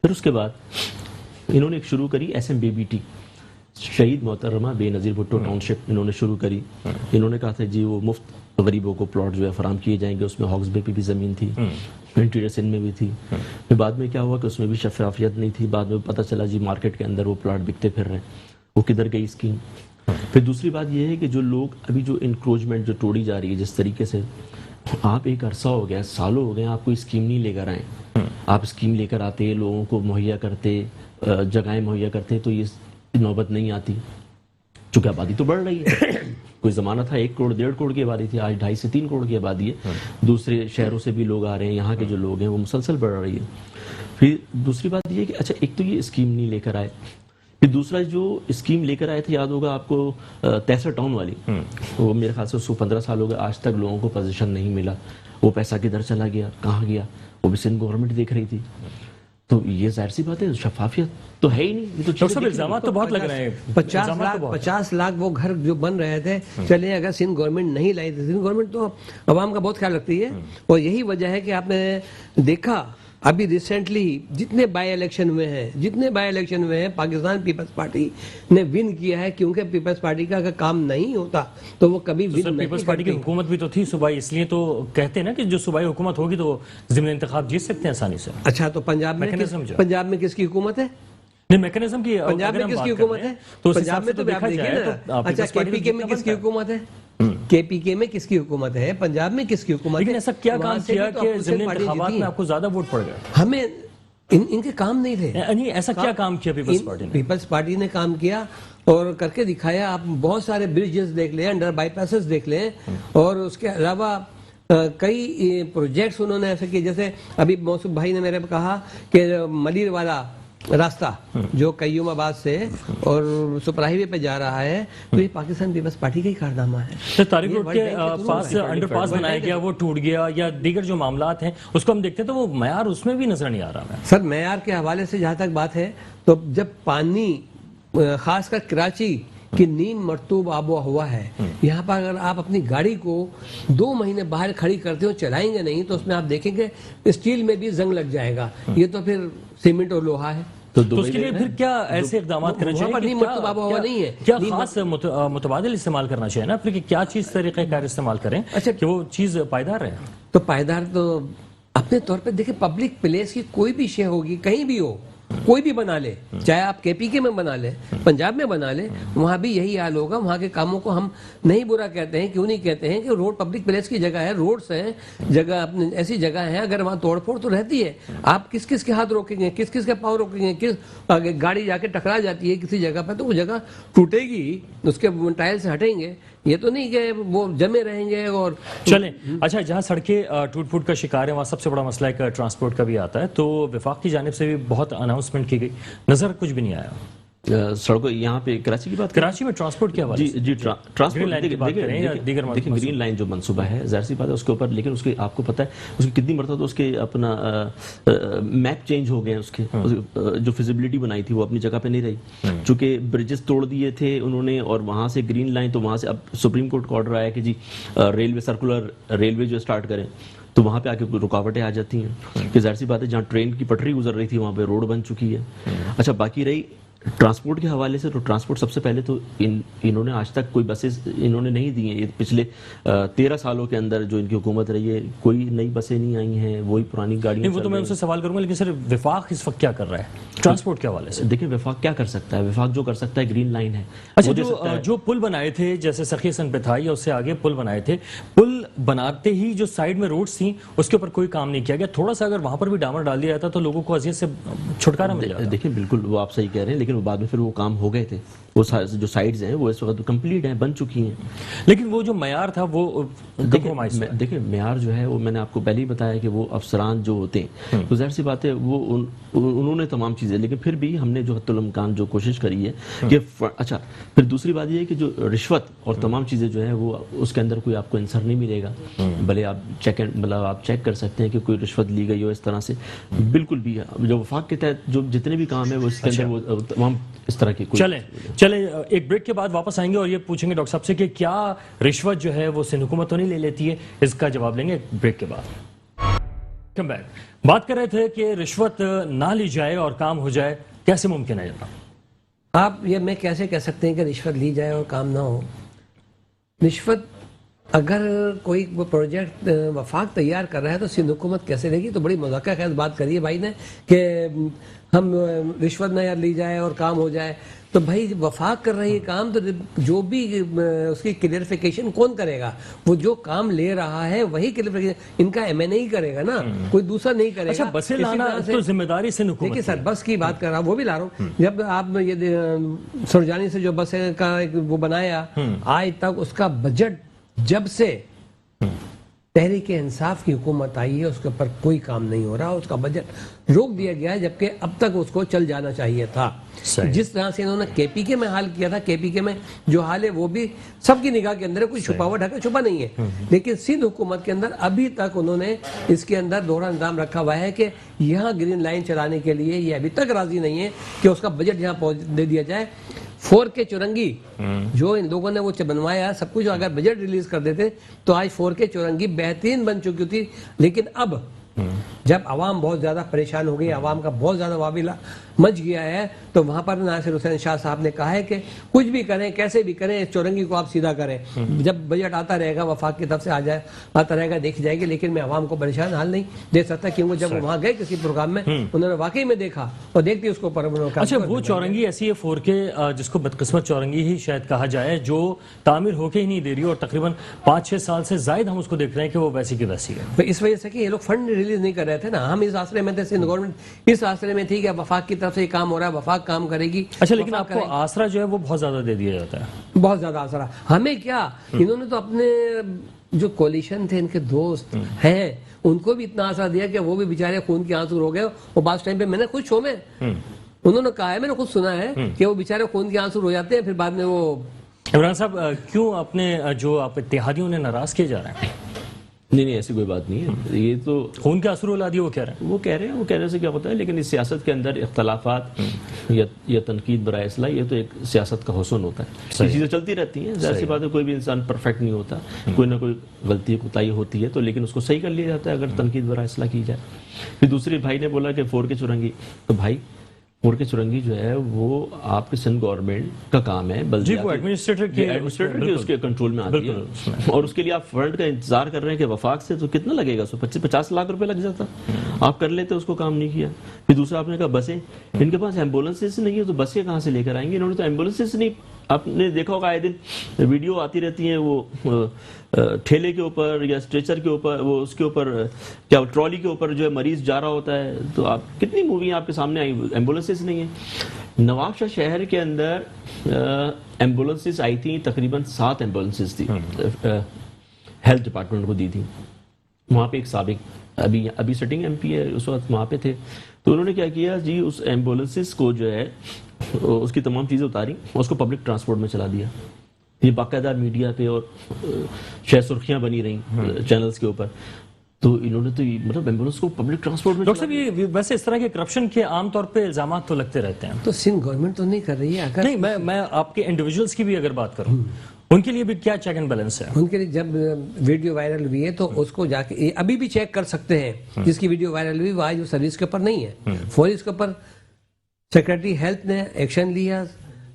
پھر اس کے بعد انہوں نے ایک شروع کری SMBBT, شہید محترمہ بے نظیر بھٹو ٹاؤن شپ انہوں نے شروع کری. انہوں نے کہا تھا جی وہ مفت غریبوں کو پلاٹ جو ہے فراہم کیے جائیں گے. اس میں ہاکس بے پہ بھی زمین تھی, انٹیریئر سندھ میں بھی تھی. پھر بعد میں کیا ہوا کہ اس میں بھی شفافیت نہیں تھی. بعد میں پتہ چلا جی مارکیٹ کے اندر وہ پلاٹ بکتے پھر رہے ہیں, وہ کدھر گئی اسکیم. پھر دوسری بات یہ ہے کہ جو لوگ ابھی جو انکروچمنٹ جو توڑی جا رہی ہے جس طریقے سے, آپ ایک عرصہ ہو گیا, سالوں ہو گئے, آپ کوئی اسکیم نہیں لے کر آئے. آپ اسکیم لے کر آتے, لوگوں کو مہیا کرتے, جگہیں مہیا کرتے, تو یہ نوبت نہیں آتی. چونکہ آبادی تو بڑھ رہی ہے. کوئی زمانہ تھا 1 کروڑ 1.5 کروڑ کی آبادی تھی, آج 2.5 سے 3 کروڑ کی آبادی ہے. دوسرے شہروں سے بھی لوگ آ رہے ہیں, یہاں کے جو لوگ ہیں وہ مسلسل بڑھ رہی ہے. پھر دوسری بات یہ ہے کہ اچھا ایک تو یہ اسکیم نہیں لے کر آئے. پھر دوسرا جو اسکیم لے کر آئے تھے, یاد ہوگا آپ کو تیسر ٹاؤن والی, وہ میرے خیال سے 15 سال ہو گئے, آج تک لوگوں کو پوزیشن نہیں ملا. وہ پیسہ کدھر چلا گیا, کہاں گیا, وہ بھی سندھ گورنمنٹ دیکھ رہی تھی. تو یہ ظاہر سی بات ہے, شفافیت تو ہے ہی نہیں. یہ تو ڈاکٹر صاحب الزامات تو بہت لگ رہے ہیں. 50 لاکھ وہ گھر جو بن رہے تھے, چلے اگر سندھ گورنمنٹ نہیں لائی تھی, سندھ گورنمنٹ تو عوام کا بہت خیال رکھتی ہے. اور یہی وجہ ہے کہ آپ نے دیکھا ابھی ریسنٹلی جتنے بائی الیکشن ہوئے ہیں پاکستان پیپلز پارٹی نے ون کیا ہے, کیونکہ پیپلز پارٹی کا اگر کام نہیں ہوتا تو وہ کبھی ون نہیں. پیپلز پارٹی کی حکومت بھی تو تھی صوبائی, اس لیے تو کہتے ہیں نا کہ جو صوبائی حکومت ہوگی تو ضمن انتخاب جیت سکتے ہیں آسانی سے. اچھا تو پنجاب میں کس کی حکومت ہے؟ میکنزم کی پنجاب میں کس کی حکومت ہے؟ پنجاب میں تو آپ دیکھیے نا. اچھا KPK میں کس کی حکومت ہے؟ KPK میں کس کی حکومت ہے؟ پنجاب میں کس کی حکومت ہے؟ لیکن ایسا کیا کام کیا کہ ضمن انتخابات میں آپ کو زیادہ ووٹ پڑ گئے؟ ہمیں ان کے کام نہیں تھے. ایسا کیا کام کیا پیپلز پارٹی نے؟ پیپلز پارٹی نے کام کیا اور کر کے دکھایا. آپ بہت سارے برجز دیکھ لیں, انڈر بائی پاسز دیکھ لیں, اور اس کے علاوہ کئی پروجیکٹس انہوں نے ایسے کیے. جیسے ابھی موصف بھائی نے میرے کہا کہ ملیر والا راستہ جو قیوم آباد سے اور سپر ہائی وے پہ جا رہا ہے, تو یہ پاکستان پیپلز پارٹی کا ہی کارنامہ ہے. طارق روڈ کے پاس انڈر پاس بنایا گیا, وہ ٹوٹ گیا, یا دیگر جو معاملات ہیں اس کو ہم دیکھتے ہیں تو وہ معیار اس میں بھی نظر نہیں آ رہا ہے. سر معیار کے حوالے سے جہاں تک بات ہے, تو جب پانی خاص کر کراچی کی نیم مرطوب آب و ہوا ہے, یہاں پر اگر آپ اپنی گاڑی کو 2 مہینے باہر کھڑی کرتے ہو, چلائیں گے نہیں, تو اس میں آپ دیکھیں گے اسٹیل میں بھی زنگ لگ جائے گا. یہ تو پھر سیمنٹ اور لوہا ہے. تو اس کے لیے پھر کیا ایسے اقدامات کرنے چاہیے؟ کیا خاص متبادل استعمال کرنا چاہیے نا, پھر کیا چیز طریقہ کار استعمال کریں کہ وہ چیز پائیدار رہے؟ تو پائیدار تو اپنے طور پہ دیکھیں, پبلک پلیس کی کوئی بھی شے ہوگی, کہیں بھی ہو, کوئی بھی بنا لے, چاہے آپ KPK میں بنا لے, پنجاب میں بنا لے, وہاں بھی یہی حال ہوگا. وہاں کے کاموں کو ہم نہیں برا کہتے ہیں. کیوں نہیں کہتے ہیں کہ روڈ پبلک پلیس کی جگہ ہے, روڈز ہیں, جگہ ایسی جگہ ہیں, اگر وہاں توڑ پھوڑ تو رہتی ہے. آپ کس کس کے ہاتھ روکیں گے, کس کس کے پاؤں روکیں گے, کس گاڑی جا کے ٹکرا جاتی ہے کسی جگہ پہ تو وہ جگہ ٹوٹے گی, اس کے ٹائل سے ہٹیں گے. یہ تو نہیں کہ وہ جمے رہیں گے. اور چلیں اچھا, جہاں سڑکیں ٹوٹ پھوٹ کا شکار ہیں وہاں سب سے بڑا مسئلہ ایک ٹرانسپورٹ کا بھی آتا ہے. تو وفاق کی جانب سے بھی بہت اناؤنسمنٹ کی گئی, نظر کچھ بھی نہیں آیا. سڑکوں یہاں پہ کراچی کی بات, کراچی میں ٹرانسپورٹ کے حوالے سے جی ٹرانسپورٹ دیکھیں گرین لائن جو منصوبہ ہے, ظاہر سی بات ہے اس کے اوپر, لیکن اس کے آپ کو پتہ ہے اس کی کتنی مرتبہ اس کے اپنا میپ چینج ہو گئے, اس کے جو فیزیبلٹی بنائی تھی وہ اپنی جگہ پہ نہیں رہی, چونکہ برجز توڑ دیے تھے انہوں نے, اور وہاں سے گرین لائن, تو وہاں سے اب سپریم کورٹ کا آرڈر آیا کہ جی ریلوے سرکولر ریلوے جو اسٹارٹ کریں, تو وہاں پہ آ کے رکاوٹیں آ جاتی ہیں. کہ ظاہر سی بات ہے جہاں ٹرین کی پٹری گزر رہی تھی وہاں پہ روڈ بن چکی ہے. اچھا باقی رہی ٹرانسپورٹ کے حوالے سے, تو ٹرانسپورٹ سب سے پہلے تو انہوں نے آج تک کوئی بسیں انہوں نے نہیں دی ہیں. یہ پچھلے 13 سالوں کے اندر جو ان کی حکومت رہی ہے, کوئی نئی بسیں نہیں آئی ہیں, وہی پرانی گاڑیاں. وہ تو میں ان سے سوال کروں گا, لیکن صرف وفاق اس وقت کیا کر رہا ہے ٹرانسپورٹ کے حوالے سے؟ دیکھیں وفاق کیا کر سکتا ہے, وفاق جو کر سکتا ہے گرین لائن ہے. اچھا جو پل بنائے تھے جیسے سخی حسن پہ تھا یا اس سے آگے پل بنائے تھے, پل بناتے ہی جو سائڈ میں روڈز تھیں اس کے اوپر کوئی کام نہیں کیا گیا. تھوڑا سا اگر وہاں پر بھی ڈامر ڈال دیا جاتا تو لوگوں کو اذیت سے چھٹکارا مل جاتا. دیکھیں بالکل وہ آپ صحیح کہہ رہے ہیں, لیکن بعد میں پھر وہ کام ہو گئے تھے. وہ جو سائڈز ہیں وہ اس وقت کمپلیٹ ہیں, بن چکی ہیں. لیکن وہ جو معیار تھا وہ دیکھیں معیار جو ہے وہ میں نے آپ کو پہلے ہی بتایا کہ وہ افسران جو ہوتے ہیں, تو ظاہر سی بات ہے وہ انہوں نے تمام چیزیں, لیکن پھر بھی ہم نے جو حتی الامکان جو کوشش کری ہے کہ اچھا. پھر دوسری بات یہ ہے کہ جو رشوت اور تمام چیزیں جو ہے وہ اس کے اندر کوئی آپ کو انصر نہیں ملے گا. بھلے آپ آپ چیک کر سکتے ہیں کہ کوئی رشوت لی گئی ہو اس طرح سے, بالکل بھی. جو وفاق کے تحت جو جتنے بھی کام ہے وہ اس کے اندر تمام اس طرح کی چلیں ایک بریک کے بعد واپس آئیں گے اور یہ پوچھیں گے ڈاکٹر صاحب سے کہ کیا رشوت جو ہے وہ سندھ حکومت تو نہیں لے لیتی ہے. اس کا جواب لیں گے ایک بریک کے بعد. Welcome back. بات کر رہے تھے کہ رشوت نہ لی جائے اور کام ہو جائے, کیسے ممکن ہے جناب؟ آپ یہ میں کیسے کہہ سکتے ہیں کہ رشوت لی جائے اور کام نہ ہو؟ رشوت اگر کوئی پروجیکٹ وفاق تیار کر رہا ہے تو سندھ حکومت کیسے لے گی؟ تو بڑی مذاکرہ خیز بات کری ہے بھائی نے کہ ہم رشوت نہ لی جائے اور کام ہو جائے. تو بھائی وفاق کر رہی ہے کام, تو جو بھی اس کی کلیئرفیکیشن کون کرے گا؟ وہ جو کام لے رہا ہے وہی کلیئرفیکیشن ان کا MNA ہی کرے گا نا, کوئی دوسرا نہیں کرے گا. اچھا بسیں لانا تو ذمہ داری سندھ حکومت دیکھیے سر, بس کی بات کر رہا ہوں, وہ بھی لا رہا ہوں. جب آپ یہ سرجانی سے جو بس کا وہ بنایا, آج تک اس کا بجٹ جب سے تحریک انصاف کی حکومت آئی ہے اس کے اوپر کوئی کام نہیں ہو رہا, اس کا بجٹ روک دیا گیا ہے, جبکہ اب تک اس کو چل جانا چاہیے تھا. جس طرح سے انہوں نے KPK میں حال کیا تھا, KPK میں جو حال ہے وہ بھی سب کی نگاہ کے اندر ہے, کوئی چھپا ہوا ڈھکا چھپا نہیں ہے. لیکن سندھ حکومت کے اندر ابھی تک انہوں نے اس کے اندر دوہرا نظام رکھا ہوا ہے کہ یہاں گرین لائن چلانے کے لیے یہ ابھی تک راضی نہیں ہے کہ اس کا بجٹ یہاں دے دیا جائے. 4K چورنگی جو ان لوگوں نے وہ بنوایا سب کچھ, اگر بجٹ ریلیز کر دیتے تو آج 4K چورنگی بہترین بن چکی تھی. لیکن اب جب عوام بہت زیادہ پریشان ہو گئی, عوام کا بہت زیادہ واویلا مچ گیا ہے, تو وہاں پر ناصر حسین شاہ صاحب نے کہا ہے کہ کچھ بھی کریں, کیسے بھی کریں, اس چورنگی کو آپ سیدھا کریں. جب بجٹ آتا رہے گا وفاق کی طرف سے آتا رہے گا, دیکھ جائے گی. لیکن میں عوام کو پریشان حال نہیں دے سکتا, کیونکہ جب وہاں گئے کسی پروگرام میں انہوں نے واقعی میں دیکھا اور دیکھتی اس کو پر. اچھا وہ چورنگی ایسی ہے 4K جس کو بدقسمت چورنگی ہی شاید کہا جائے, جو تعمیر ہو کے ہی نہیں دے رہی, اور تقریباً 5-6 سال سے زائد ہم اس کو دیکھ رہے ہیں کہ وہ ویسی کی ویسی ہے. اس وجہ سے کہ یہ لوگ فنڈ ریلیز نہیں کر رہے تھے نا, ہم اس آسرے میں تھے, سندھ گورنمنٹ اس آسرے میں تھی کہ وفاق کی طرف سے یہ کام ہو رہا ہے, وفاق کام کرے گی. اچھا لیکن آپ کو آسرا جو ہے وہ بہت زیادہ دے دیا جاتا ہے, بہت زیادہ آسرا. ہمیں کیا, انہوں نے تو اپنے جو کولیشن تھے, ان کے دوست ہیں, ان کو بھی اتنا آسرا دیا کہ وہ بھی بیچارے خون کے آنسو رو گئے. اور بعض ٹائم پہ میں نے خود شو میں انہوں نے کہا ہے, میں نے خود سنا ہے کہ وہ بیچارے خون کے آنسو رو جاتے ہیں, پھر بعد میں وہ. عمران صاحب کیوں اپنے جو آپ اتحادیوں نے ناراض کیے جا رہے ہیں؟ نہیں ایسی کوئی بات نہیں ہے, یہ تو خون کے آنسو رلا دیے وہ کہہ رہے ہیں, وہ کہنے سے کیا ہوتا ہے. لیکن اس سیاست کے اندر اختلافات یا تنقید برائے اصلاح, یہ تو ایک سیاست کا حسن ہوتا ہے. یہ چیزیں چلتی رہتی ہیں, ظاہر سی بات ہے, کوئی بھی انسان پرفیکٹ نہیں ہوتا, کوئی نہ کوئی غلطی کوتاہی ہوتی ہے, تو لیکن اس کو صحیح کر لیا جاتا ہے اگر تنقید برائے اصلاح کی جائے. پھر دوسرے بھائی نے بولا کہ 4K چورنگی, تو بھائی 4K چورنگی جو ہے وہ آپ کے سندھ گورنمنٹ کا کام ہے, ایڈمنسٹریٹر کے اس کے کنٹرول میں آتی ہے, اور اس کے لیے آپ فنڈ کا انتظار کر رہے ہیں کہ وفاق سے تو کتنا لگے گا, 50 لاکھ روپے لگ جاتا, آپ کر لیتے, اس کو کام نہیں کیا. پھر دوسرا آپ نے کہا بسیں, ان کے پاس ایمبولینسز نہیں ہے تو بسیں کہاں سے لے کر آئیں گے, انہوں نے تو ایمبولینسز نہیں. آپ نے دیکھا ہوگا آئے دن ویڈیو آتی رہتی ہیں, وہ ٹھیلے کے اوپر یا اسٹریچر کے اوپر, وہ اس کے اوپر کیا ٹرالی کے اوپر جو ہے مریض جا رہا ہوتا ہے. تو آپ کتنی موویاں آپ کے سامنے آئی, ایمبولینسز نہیں ہیں. نواب شاہ شہر کے اندر ایمبولینسز آئی تھیں, تقریباً 7 ایمبولینسز تھی, ہیلتھ ڈپارٹمنٹ کو دی تھی. وہاں پہ ایک سابق ابھی سٹنگ MP ہے, اس وقت وہاں پہ تھے. تو انہوں نے کیا کیا جی, اس ایمبولینسز کو جو ہے اس کی تمام چیزیں اتاری, اس کو پبلک ٹرانسپورٹ میں چلا دیا. یہ باقاعدہ میڈیا پہ اور شاید سرخیاں بنی رہیں چینلز کے اوپر. تو انہوں نے تو مطلب ایمبولینس کو پبلک ٹرانسپورٹ میں. ڈاکٹر صاحب یہ ویسے اس طرح کے کرپشن کے عام طور پہ الزامات تو لگتے رہتے ہیں, تو سندھ گورنمنٹ تو نہیں کر رہی ہے. نہیں میں آپ کے انڈیویجولس کی بھی اگر بات کروں, ان کے لیے بھی کیا چیک اینڈ بیلنس ہے؟ ان کے لیے جب ویڈیو وائرل ہوئی ہے تو اس کو جا کے ابھی بھی چیک کر سکتے ہیں. جس کی ویڈیو وائرل ہوئی وہ آج وہ سروس کے اوپر نہیں ہے, فوری اس کے اوپر سیکرٹری ہیلتھ نے ایکشن لیا,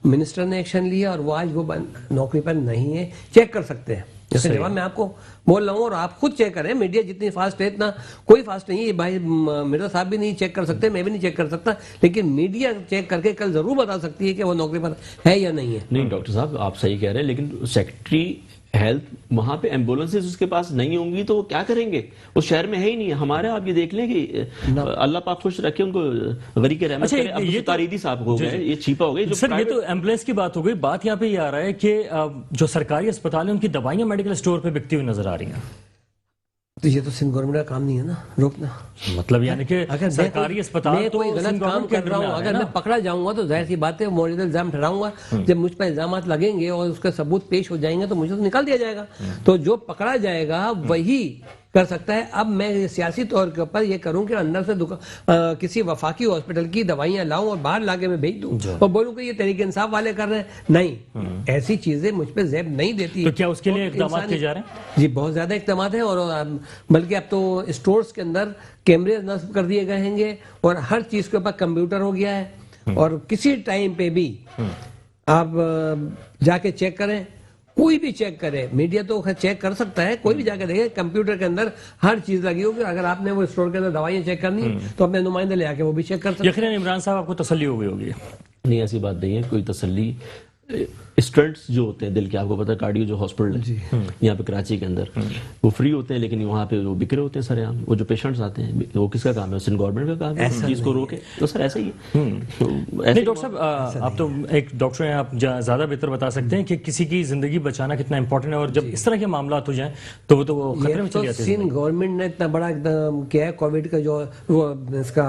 منسٹر نے ایکشن لیا, اور وہ آج وہ نوکری پر نہیں ہے. چیک کر سکتے ہیں. جیسے جواب میں آپ کو بول رہا ہوں, اور آپ خود چیک کریں. میڈیا جتنی فاسٹ ہے اتنا کوئی فاسٹ نہیں ہے. بھائی مرزا صاحب بھی نہیں چیک کر سکتے, میں بھی نہیں چیک کر سکتا, لیکن میڈیا چیک کر کے کل ضرور بتا سکتی ہے کہ وہ نوکری پر ہے یا نہیں ہے. نہیں ڈاکٹر صاحب آپ صحیح کہہ رہے ہیں, لیکن سیکرٹری ہیلتھ وہاں پہ ایمبولینسز اس کے پاس نہیں ہوں گی تو وہ کیا کریں گے, اس شہر میں ہے ہی نہیں. ہمارے آپ یہ دیکھ لیں کہ اللہ پاک خوش رکھے ان کو, غریق رحمت کرے. اب یہ تاریدی صاحب ہو گئے, یہ چھیپا ہو گئی. سر یہ تو ایمبولینس کی بات ہو گئی, بات یہاں پہ یہ آ رہا ہے کہ جو سرکاری اسپتال ہیں ان کی دوائیاں میڈیکل اسٹور پہ بکتی ہوئی نظر آ رہی ہیں. تو یہ تو سندھ گورنمنٹ کا کام نہیں ہے نا روکنا. مطلب یعنی کہ سرکاری اسپتال تو کوئی غلط کام کر رہا ہوں, اگر میں پکڑا جاؤں گا تو ظاہر سی بات ہے موجودہ الزام ٹھہراؤں گا. جب مجھ پر الزامات لگیں گے اور اس کا ثبوت پیش ہو جائیں گے تو مجھے تو نکال دیا جائے گا. تو جو پکڑا جائے گا وہی کر سکتا ہے. اب میں سیاسی طور کے اوپر یہ کروں کہ اندر سے کسی وفاقی ہاسپٹل کی دوائیاں لاؤں اور باہر لا کے میں بھیج دوں اور بولوں کہ یہ تحریک انصاف والے کر رہے ہیں. نہیں, ایسی چیزیں مجھ پہ زیب نہیں دیتی. تو کیا اس کے لیے اقدامات کیے جا رہے ہیں؟ جی بہت زیادہ اقدامات ہیں, اور بلکہ اب تو اسٹورز کے اندر کیمرے نصب کر دیے گئے ہیں اور ہر چیز کے اوپر کمپیوٹر ہو گیا ہے, اور کسی ٹائم پہ بھی آپ جا کے چیک کریں, کوئی بھی چیک کرے, میڈیا تو چیک کر سکتا ہے, کوئی بھی جا کے دیکھے کمپیوٹر کے اندر ہر چیز لگی ہوگی. اگر آپ نے وہ اسٹور کے اندر دوائیاں چیک کرنی تو اپنے نمائندے لے آ کے وہ بھی چیک کر سکتے ہیں. یقیناً عمران صاحب آپ کو تسلی ہو گئی ہوگی. نہیں, ایسی بات نہیں ہے, کوئی تسلی. اسٹنٹس جو ہوتے ہیں دل کے, آپ کو پتا ہے کارڈیو جو ہاسپٹل ہے یہاں پہ کراچی کے اندر, وہ فری ہوتے ہیں, لیکن وہاں پہ وہ بکھرے ہوتے ہیں سر عام. وہ جو پیشنٹس آتے ہیں وہ کس کا کام ہے؟ سندھ گورنمنٹ کا کام ہے اس چیز کو روکے. تو سر ایسا ہی ہے. نہیں ڈاکٹر صاحب, آپ تو ایک ڈاکٹر ہیں, آپ زیادہ بہتر بتا سکتے ہیں کہ کسی کی زندگی بچانا کتنا امپورٹنٹ ہے, اور جب اس طرح کے معاملات ہو جائیں تو وہ تو خطرے میں چلی جاتی ہے. سندھ گورنمنٹ نے اتنا بڑا کیا ہے کووڈ کا جو اس کا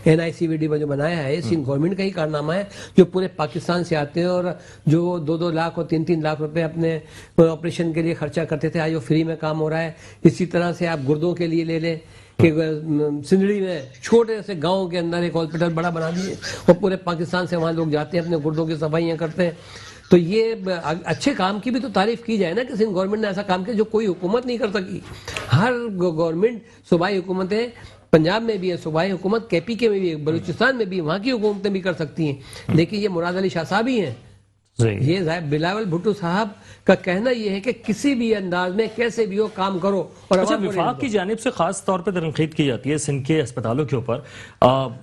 NICVD میں جو بنایا ہے, سندھ گورنمنٹ کا ہی کارنامہ ہے, جو پورے پاکستان سے آتے ہیں اور جو 2-2 لاکھ اور 3-3 لاکھ روپے اپنے آپریشن کے لیے خرچہ کرتے تھے, آج وہ فری میں کام ہو رہا ہے. اسی طرح سے آپ گردوں کے لیے لے لیں کہ سندھڑی میں چھوٹے سے گاؤں کے اندر ایک ہاسپٹل بڑا بنا دیے اور پورے پاکستان سے وہاں لوگ جاتے ہیں, اپنے گردوں کی صفائیاں کرتے ہیں. تو یہ اچھے کام کی بھی تو تعریف کی جائے نا کہ سندھ گورنمنٹ نے ایسا کام کیا جو کوئی حکومت نہیں کر سکی. ہر گورنمنٹ, صوبائی حکومتیں پنجاب میں بھی ہے, صوبائی حکومت KPK میں بھی ہے, بلوچستان میں بھی, وہاں کی حکومتیں بھی کر سکتی ہیں. لیکن یہ مراد علی شاہ صاحب ہی ہیں. یہ بلاول بھٹو صاحب کا کہنا یہ ہے کہ کسی بھی انداز میں کیسے بھی ہو کام کرو. اور اچھا, وفاق کی جانب سے خاص طور پہ تنقید کی جاتی ہے سندھ کے اسپتالوں کے اوپر,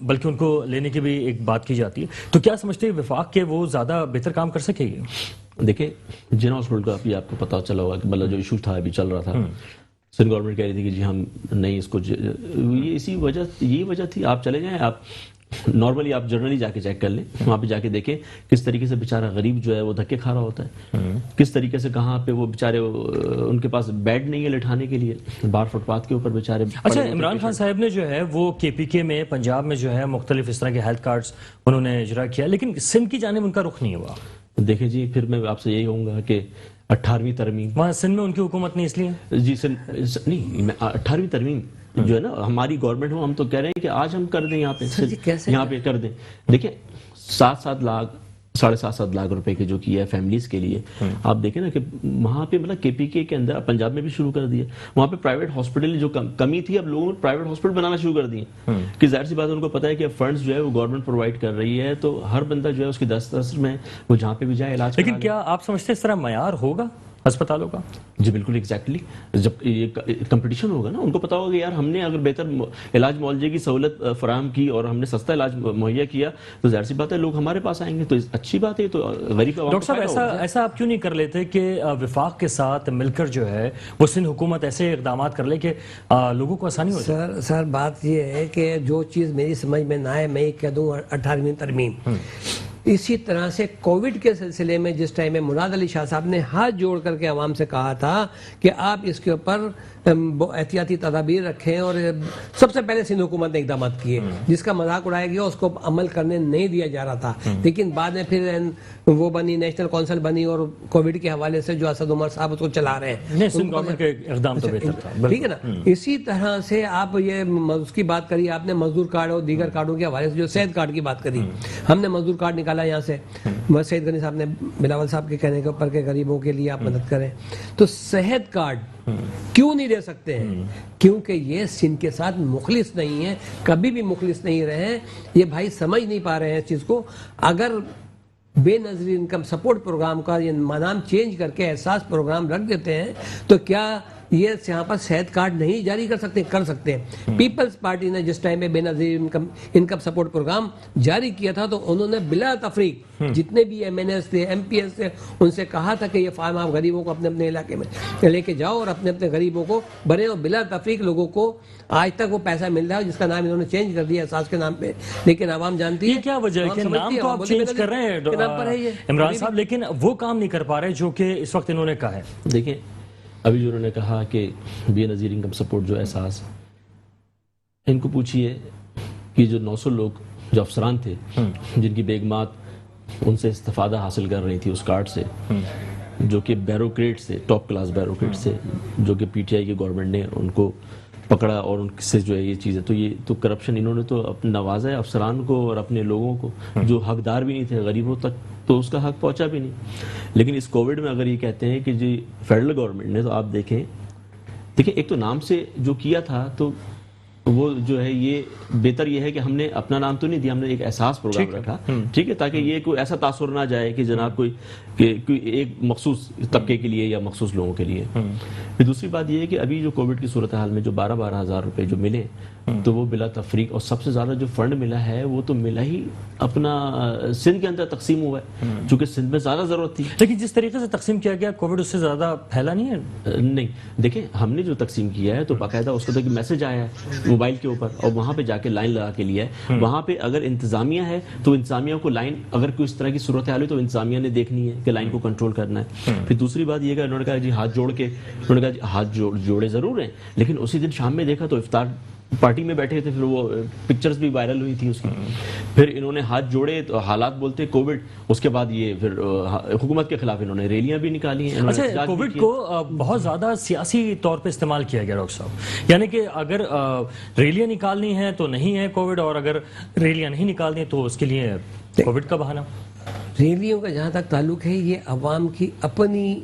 بلکہ ان کو لینے کی بھی ایک بات کی جاتی ہے. تو کیا سمجھتے ہیں وفاق کے وہ زیادہ بہتر کام کر سکے گی؟ دیکھیں, جن ہاسپٹل کا ابھی آپ کو پتا چلا ہوگا کہ مطلب جو ایشو تھا ابھی چل رہا تھا, سندھ گورنمنٹ کہہ رہی تھی کہ جی ہم نہیں اس کو, یہ یہی وجہ تھی. آپ چلے جائیں, آپ نارملی آپ جرنلی جا کے چیک کر لیں, وہاں پہ جا کے دیکھیں کس طریقے سے بیچارہ غریب جو ہے وہ دھکے کھا رہا ہوتا ہے, کس طریقے سے کہاں پہ وہ بیچارے, ان کے پاس بیڈ نہیں ہے لٹھانے کے لیے, باہر فٹ پاتھ کے اوپر بیچارے. اچھا, عمران خان صاحب نے جو ہے وہ KPK میں پنجاب میں جو ہے مختلف اس طرح کے ہیلتھ کارڈز انہوں نے اجرا کیا, لیکن سندھ کی جانب ان کا رخ نہیں ہوا. دیکھیں جی, پھر میں آپ سے یہی کہوں گا کہ 18ویں ترمیم, وہاں سندھ میں ان کی حکومت نہیں, اس لیے جی نہیں, 18ویں ترمیم جو ہے نا ہماری گورنمنٹ ہو, ہم تو کہہ رہے ہیں کہ آج ہم کر دیں یہاں پہ کر دیں. دیکھیں 7-7 لاکھ 7.5 لاکھ روپے کے جو کیا ہے فیملیز کے لیے, آپ دیکھیں نا کہ وہاں پہ مطلب KPK کے اندر پنجاب میں بھی شروع کر دیا, وہاں پہ پرائیویٹ ہاسپٹل جو کمی تھی, اب لوگوں نے پرائیویٹ ہاسپٹل بنانا شروع کر دیے کہ ظاہر سی بات ہے ان کو پتا ہے کہ فنڈز جو ہے وہ گورنمنٹ پرووائڈ کر رہی ہے, تو ہر بندہ جو ہے اس کی دست میں وہ جہاں پہ بھی جائے علاج. لیکن کیا آپ سمجھتے ہیں اس طرح معیار ہوگا اسپتالوں کا؟ جی بالکل ایگزیکٹلی. جب یہ کمپٹیشن ہوگا نا, ان کو پتا ہوگا کہ یار ہم نے اگر بہتر علاج معالجے کی سہولت فراہم کی اور ہم نے سستا علاج مہیا کیا, تو ظاہر سی بات ہے لوگ ہمارے پاس آئیں گے, تو اچھی بات ہے. تو غریب کا ڈاکٹر صاحب ایسا آپ کیوں نہیں کر لیتے کہ وفاق کے ساتھ مل کر جو ہے وہ سندھ حکومت ایسے اقدامات کر لے کہ لوگوں کو آسانی ہو جائے؟ سر بات یہ ہے کہ جو چیز میری سمجھ میں نہ آئے, میں یہ کہہ دوں 18ویں ترمیم. اسی طرح سے کووڈ کے سلسلے میں جس ٹائم میں مراد علی شاہ صاحب نے ہاتھ جوڑ کر کے عوام سے کہا تھا کہ آپ اس کے اوپر احتیاطی تدابیر رکھیں, اور سب سے پہلے سندھ حکومت نے اقدامات کیے, جس کا مذاق اڑایا گیا, اس کو عمل کرنے نہیں دیا جا رہا تھا. لیکن بعد میں پھر وہ بنی, نیشنل کونسل بنی, اور کووڈ کے حوالے سے جو اسد عمر صاحب اس کو چلا رہے ہیں. سندھ گورنمنٹ کے اقدام تو بہتر تھا, ٹھیک ہے نا. اسی طرح سے آپ یہ اس کی بات کری, آپ نے مزدور کارڈ اور دیگر کارڈوں کے حوالے سے جو صحت کارڈ کی بات کری, ہم نے مزدور کارڈ نکالا یہاں سے, سید غنی صاحب نے بلاول صاحب کے کہنے کے اوپر کہ غریبوں کے لیے آپ مدد کریں. تو صحت کارڈ کیوں نہیں دے سکتے ہیں؟ کیونکہ یہ سندھ کے ساتھ مخلص نہیں ہے, کبھی بھی مخلص نہیں رہے. یہ بھائی سمجھ نہیں پا رہے ہیں اس چیز کو. اگر بے نظیر انکم سپورٹ پروگرام کا یہ نام چینج کر کے احساس پروگرام رکھ دیتے ہیں, تو کیا یہ یہاں پر صحت کارڈ نہیں جاری کر سکتے؟ کر سکتے ہیں. پیپلز پارٹی نے جس ٹائم میں بے نظیر انکم سپورٹ پروگرام جاری کیا تھا, تو انہوں نے بلا تفریق جتنے بھی MNS تھے, MPS تھے, ان سے کہا تھا کہ یہ فارم آپ غریبوں کو اپنے اپنے علاقے میں لے کے جاؤ اور اپنے اپنے غریبوں کو بنے, اور بلا تفریق لوگوں کو آج تک وہ پیسہ مل رہا ہے, جس کا نام انہوں نے چینج کر دیا احساس کے نام پہ. لیکن عوام جانتی ہے کیا وجہ ہے کہ نام تو آپ چینج کر رہے ہیں عمران صاحب, لیکن وہ کام نہیں کر پا رہے جو کہ اس وقت انہوں نے کہا ہے. دیکھیں ابھی جو انہوں نے کہا کہ بے نظیر انکم سپورٹ جو احساس, ان کو پوچھئے کہ جو 900 لوگ جو افسران تھے جن کی بیگمات ان سے استفادہ حاصل کر رہی تھی اس کارڈ سے, جو کہ بیوروکریٹ سے، ٹاپ کلاس بیوروکریٹ سے، جو کہ پی ٹی آئی کی گورنمنٹ نے ان کو پکڑا اور ان سے جو ہے یہ چیزیں، تو یہ تو کرپشن انہوں نے تو اپنے نوازا ہے افسران کو اور اپنے لوگوں کو جو حقدار بھی نہیں تھے، غریبوں تک تو اس کا حق پہنچا بھی نہیں. لیکن اس کووڈ میں اگر یہ کہتے ہیں کہ جی فیڈرل گورنمنٹ نے، تو آپ دیکھیں ایک تو نام سے جو کیا تھا تو وہ جو ہے یہ بہتر یہ ہے کہ ہم نے اپنا نام تو نہیں دیا، ہم نے ایک احساس پروگرام رکھا، ٹھیک ہے، تاکہ یہ کوئی ایسا تاثر نہ جائے کہ جناب کوئی ایک مخصوص طبقے کے لیے یا مخصوص لوگوں کے لیے. پھر دوسری بات یہ ہے کہ ابھی جو کووڈ کی صورتحال میں جو 12 ہزار روپے جو ملے تو وہ بلا تفریق، اور سب سے زیادہ جو فنڈ ملا ہے وہ تو ملا ہی اپنا سندھ کے اندر تقسیم ہوا ہے، چونکہ سندھ میں زیادہ ضرورت تھی. لیکن جس طریقے سے تقسیم کیا گیا کووڈ اس سے زیادہ پھیلا نہیں ہے. نہیں دیکھیں، ہم نے جو تقسیم کیا ہے تو باقاعدہ اس کو میسج آیا ہے موبائل کے اوپر، اور وہاں پہ جا کے لائن لگا کے لیا ہے. وہاں پہ اگر انتظامیہ ہے تو انتظامیہ کو لائن، اگر کوئی اس طرح کی صورتحال ہے تو انتظامیہ نے دیکھنی ہے کہ لائن کو کنٹرول کرنا ہے. پھر دوسری بات یہ کہ انہوں نے کہا جی ہاتھ جوڑ کے، انہوں نے کہا جی ہاتھ جوڑے ضرور ہیں، لیکن اسی دن شام میں دیکھا تو افطار پارٹی میں بیٹھے تھے، پھر وہ پکچرز بھی وائرل ہوئی تھی اس کی. پھر انہوں نے ہاتھ جوڑے تو حالات بولتے کووڈ، اس کے بعد یہ پھر حکومت کے خلاف انہوں نے ریلیاں بھی نکالی ہیں. اچھا، کووڈ کو بہت زیادہ سیاسی طور پہ استعمال کیا گیا ڈاکٹر صاحب، یعنی کہ اگر ریلیاں نکالنی ہیں تو نہیں ہے کووڈ، اور اگر ریلیاں نہیں نکالنی تو اس کے لیے کووڈ کا بہانہ. ریلیوں کا جہاں تک تعلق ہے، یہ عوام کی اپنی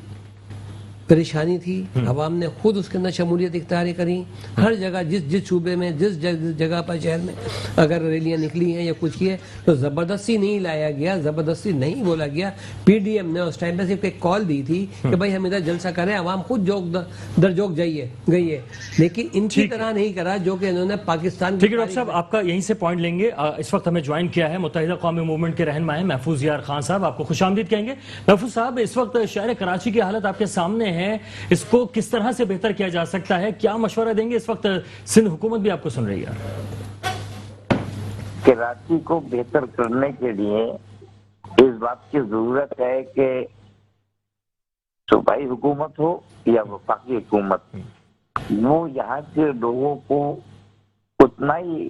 پریشانی تھی. عوام نے خود اس کے اندر شمولیت اختیار کریں. ہر جگہ جس صوبے میں جس جگہ پر شہر میں اگر ریلیاں نکلی ہیں یا کچھ کیے تو زبردستی نہیں لایا گیا، زبردستی نہیں بولا گیا. پی ڈی ایم نے اس ٹائم پہ صرف ایک کال دی تھی کہ بھائی ہم ادھر جلسہ کریں، عوام خود در جوگ گئی ہے، لیکن ان کی طرح نہیں کرا جو کہ انہوں نے پاکستان. ٹھیک ہے ڈاکٹر صاحب، آپ کا یہیں سے پوائنٹ لیں گے. اس وقت ہمیں جوائن کیا ہے متحدہ قومی موومنٹ کے رہنما ہیں محفوظ یار خان صاحب، آپ کو خوش آمدید کہیں گے. محفوظ صاحب، اس وقت شہر کراچی کی حالت آپ کے سامنے ہے، اس کو کس طرح سے بہتر کیا جا سکتا ہے؟ کیا مشورہ دیں گے؟ اس وقت سندھ حکومت بھی آپ کو سن رہی ہے. کراچی کو بہتر کرنے کے لیے اس بات کی ضرورت ہے کہ صوبائی حکومت ہو یا وفاقی حکومت، وہ یہاں کے لوگوں کو اتنا ہی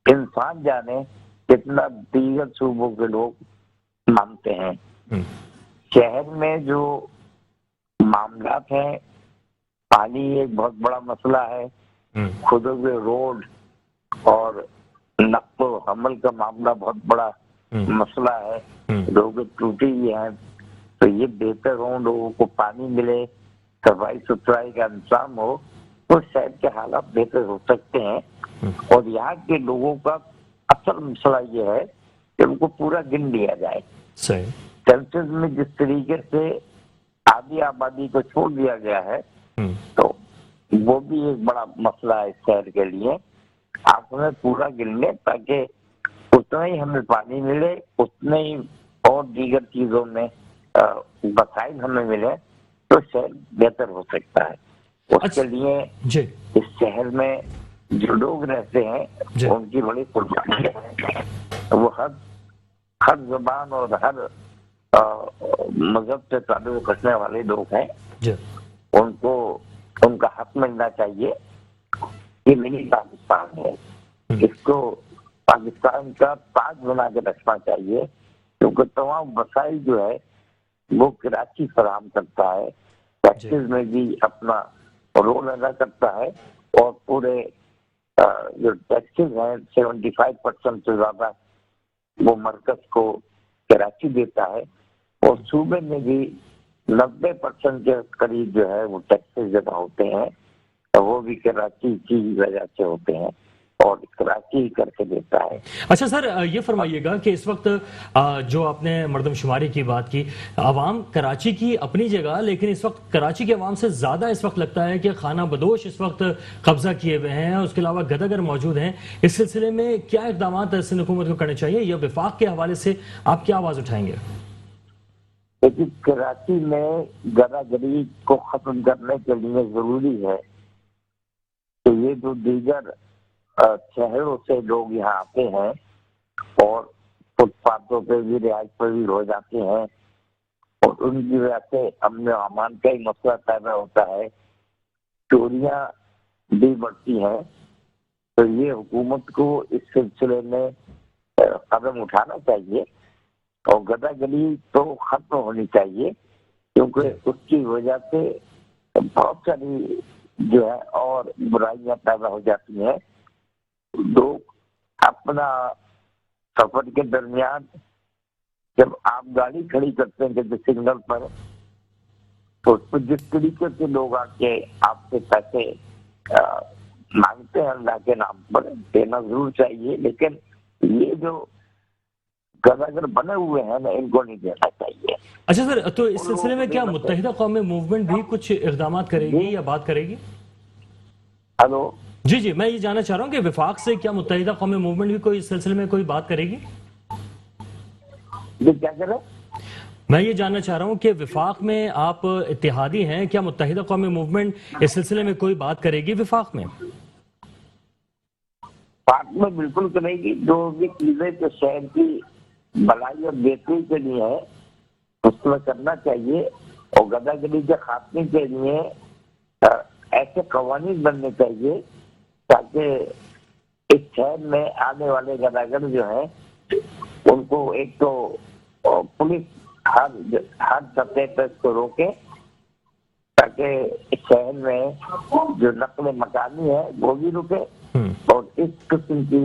انسان جانے جتنا دیگر صوبوں کے لوگ مانتے ہیں. شہر میں جو معاملات ہیں، پانی ایک بہت بڑا مسئلہ ہے، کھدے ہوئے روڈ اور نقل و حمل کا معاملہ بہت بڑا مسئلہ ہے، لوگ ٹوٹی ہوئی ہیں. تو یہ بہتر ہو، لوگوں کو پانی ملے، صفائی ستھرائی کا انتظام ہو تو شہر کے حالات بہتر ہو سکتے ہیں. اور یہاں کے لوگوں کا اصل مسئلہ یہ ہے کہ ان کو پورا گن لیا جائے. سینسس میں جس طریقے سے آدھی آبادی کو چھوڑ دیا گیا ہے تو وہ بھی ایک بڑا مسئلہ ہے اس شہر کے لیے. آپ ہمیں پورا گن لیں تاکہ اتنا ہی ہمیں پانی ملے، اتنے ہی اور دیگر چیزوں میں وسائل ہمیں ملے تو شہر بہتر ہو سکتا ہے. اس کے لیے اس شہر میں جو لوگ رہتے ہیں ان کی بڑی قربانی ہے. وہ ہر زبان اور ہر مذہب سے تعلق رکھنے والے لوگ ہیں، ان کو ان کا حق ملنا چاہیے. یہ منی پاکستان ہے، اس کو پاکستان کا تاج بنا کے رکھنا چاہیے، کیونکہ تمام وسائل جو ہے وہ کراچی فراہم کرتا ہے. ٹیکسز میں بھی اپنا رول ادا کرتا ہے، اور پورے جو ٹیکسز ہیں 75% سے زیادہ وہ مرکز کو کراچی دیتا ہے، اور صوبے میں بھی 90% کے قریب جو ہے وہ ٹیکسز جمع ہوتے ہیں، وہ بھی کراچی کی وجہ سے ہوتے ہیں اور کراچی ہی کر کے دیتا ہے. اچھا سر، یہ فرمائیے گا کہ اس وقت جو آپ نے مردم شماری کی بات کی، عوام کراچی کی اپنی جگہ، لیکن اس وقت کراچی کے عوام سے زیادہ اس وقت لگتا ہے کہ خانہ بدوش اس وقت قبضہ کیے ہوئے ہیں، اس کے علاوہ گداگر موجود ہیں. اس سلسلے میں کیا اقدامات سندھ حکومت کو کرنے چاہیے، یا وفاق کے حوالے سے آپ کیا آواز اٹھائیں گے؟ لیکن کراچی میں گداگری کو ختم کرنے کے لیے ضروری ہے کہ یہ جو دیگر شہروں سے لوگ یہاں آتے ہیں اور فٹ پاتھوں پہ بھی رہائش پر بھی ہو جاتے ہیں، اور ان کی وجہ سے امن و امان کا ہی مسئلہ پیدا ہوتا ہے، چوریاں بھی بڑھتی ہیں. تو یہ حکومت کو اس سلسلے میں قدم اٹھانا چاہیے، اور گداگری تو ختم ہونی چاہیے. کیونکہ اس کی وجہ سے بہت ساری جو ہے اور برائیاں پیدا ہو جاتی ہیں. لوگ اپنا سفر کے درمیان جب آپ گاڑی کھڑی کرتے ہیں کسی سگنل پر تو اس پر جس طریقے سے لوگ آ کے آپ سے پیسے مانگتے ہیں اللہ کے نام پر دینا ضرور چاہیے، لیکن یہ جو گداگر بنے ہوئے ہیں نا ان کو نہیں دینا چاہیے. اچھا سر، تو اس سلسلے میں کیا متحدہ قوم موومنٹ بھی کچھ اقدامات کرے گی یا بات کرے گی؟ ہلو جی میں یہ جاننا چاہ رہا ہوں کہ وفاق سے کیا متحدہ قوم موومنٹ بھی کوئی اس سلسلے میں کوئی بات کرے گی؟ یہ کیا کریں؟ میں یہ جاننا چاہ رہا ہوں کہ وفاق میں آپ اتحادی ہیں، کیا متحدہ قوم موومنٹ اس سلسلے میں کوئی بات کرے گی وفاق میں؟ پاک میں بالکل کرے گی. جو بھی چیزیں جو شہر کی بھلائی اور بہتری کے لیے ہے اس میں کرنا چاہیے، اور گدا گری کے خاتمے کے لیے ایسے قوانین بننے چاہیے تاکہ اس شہر میں آنے والے گداگر جو ہیں ان کو ایک تو پولیس ہر سطح پہ اس کو روکے تاکہ اس شہر میں جو نقل مکانی ہے وہ بھی رکے، اور اس قسم کی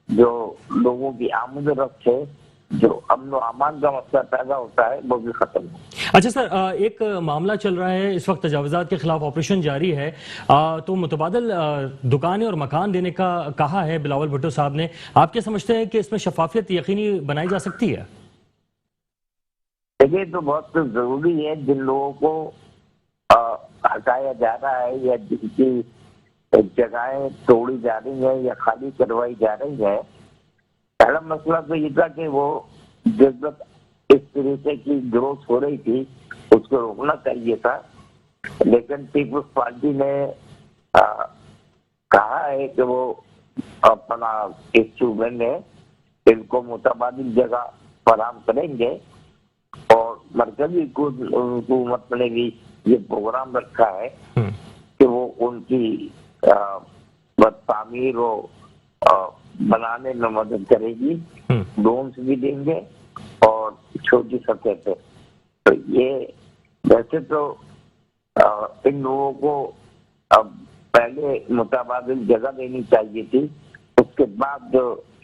جو لوگوں کی آمد و رفت ہے، جو امن و امان کا مسئلہ پیدا ہوتا ہے وہ بھی ختم ہو. اچھا سر، ایک معاملہ چل رہا ہے اس وقت، تجاوزات کے خلاف آپریشن جاری ہے، تو متبادل دکانیں اور مکان دینے کا کہا ہے بلاول بھٹو صاحب نے. آپ کیا سمجھتے ہیں کہ اس میں شفافیت یقینی بنائی جا سکتی ہے؟ دیکھیے تو بہت ضروری ہے، جن لوگوں کو ہٹایا جا رہا ہے یا جن کی جگہیں توڑی جا رہی ہیں یا خالی کروائی جا رہی ہیں، پہلا مسئلہ تو یہ تھا کہ وہ جس وقت اس طریقے کی گروتھ ہو رہی تھی اس کو روکنا چاہیے تھا، لیکن پیپلز پارٹی نے کہا ہے کہ وہ اپنا اس صوبے میں ان کو متبادل جگہ فراہم کریں گے، اور مرکزی حکومت نے بھی یہ پروگرام رکھا ہے کہ وہ ان کی تعمیر و بنانے میں مدد کرے گی، لونس بھی دیں گے اور چھوٹی سطح پہ. تو یہ ویسے تو ان لوگوں کو پہلے متبادل جگہ دینی چاہیے تھی، اس کے بعد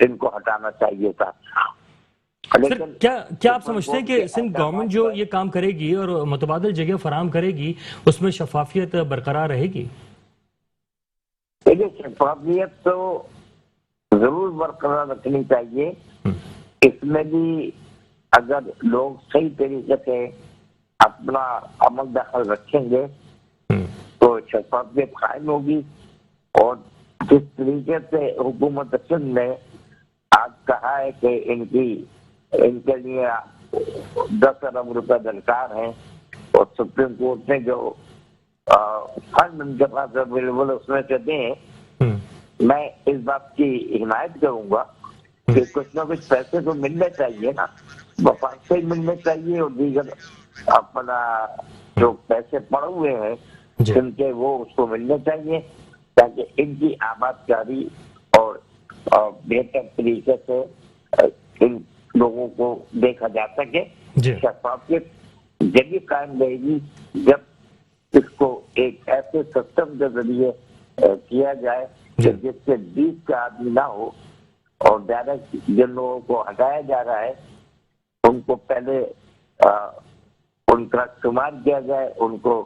ان کو ہٹانا چاہیے تھا. سر، کیا آپ سمجھتے ہیں کہ سندھ گورنمنٹ جو یہ کام کرے گی اور متبادل جگہ فراہم کرے گی اس میں شفافیت برقرار رہے گی؟ دیکھیے شفافیت تو ضرور برقرار رکھنی چاہیے. اس میں بھی اگر لوگ صحیح طریقے سے اپنا عمل دخل رکھیں گے تو شفافیت قائم ہوگی. اور جس طریقے سے حکومت سندھ نے آج کہا ہے کہ ان کے لیے 10 ارب روپے درکار ہیں، اور سپریم کورٹ نے جو فنڈ ان کے پاس اویلیبل اس میں سے دیں، میں اس بات کی حمایت کروں گا کہ کچھ نہ کچھ پیسے تو ملنے چاہیے نا، وفاق سے ملنے چاہیے، اور دیگر اپنا جو پیسے پڑے ہوئے ہیں ان کے وہ اس کو ملنے چاہیے تاکہ ان کی آباد کاری اور بہتر طریقے سے ان لوگوں کو دیکھا جا سکے. شفافیت جبھی قائم رہے گی جب اس کو ایک ایسے سسٹم کے ذریعے کیا جائے کہ جس سے 20 کا آدمی نہ ہو، اور ڈائریکٹ جن لوگوں کو ہٹایا جا رہا ہے ان کو پہلے ان کا شمار کیا جائے، ان کو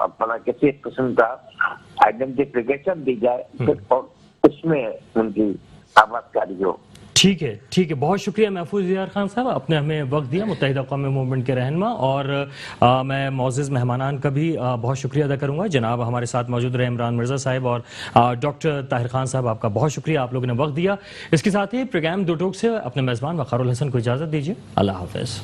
اپنا کسی قسم کا آئیڈینٹیفیکیشن دی جائے اور اس میں ان کی آباد کاری ہو. ٹھیک ہے، بہت شکریہ محفوظ یار خان صاحب، آپ نے ہمیں وقت دیا، متحدہ قوم موومنٹ کے رہنما. اور میں معزز مہمانان کا بھی بہت شکریہ ادا کروں گا. جناب ہمارے ساتھ موجود رہے عمران مرزا صاحب اور ڈاکٹر طاہر خان صاحب، آپ کا بہت شکریہ، آپ لوگوں نے وقت دیا. اس کے ساتھ ہی پروگرام دو ٹوک سے اپنے میزبان وقار الحسن کو اجازت دیجیے. اللہ حافظ.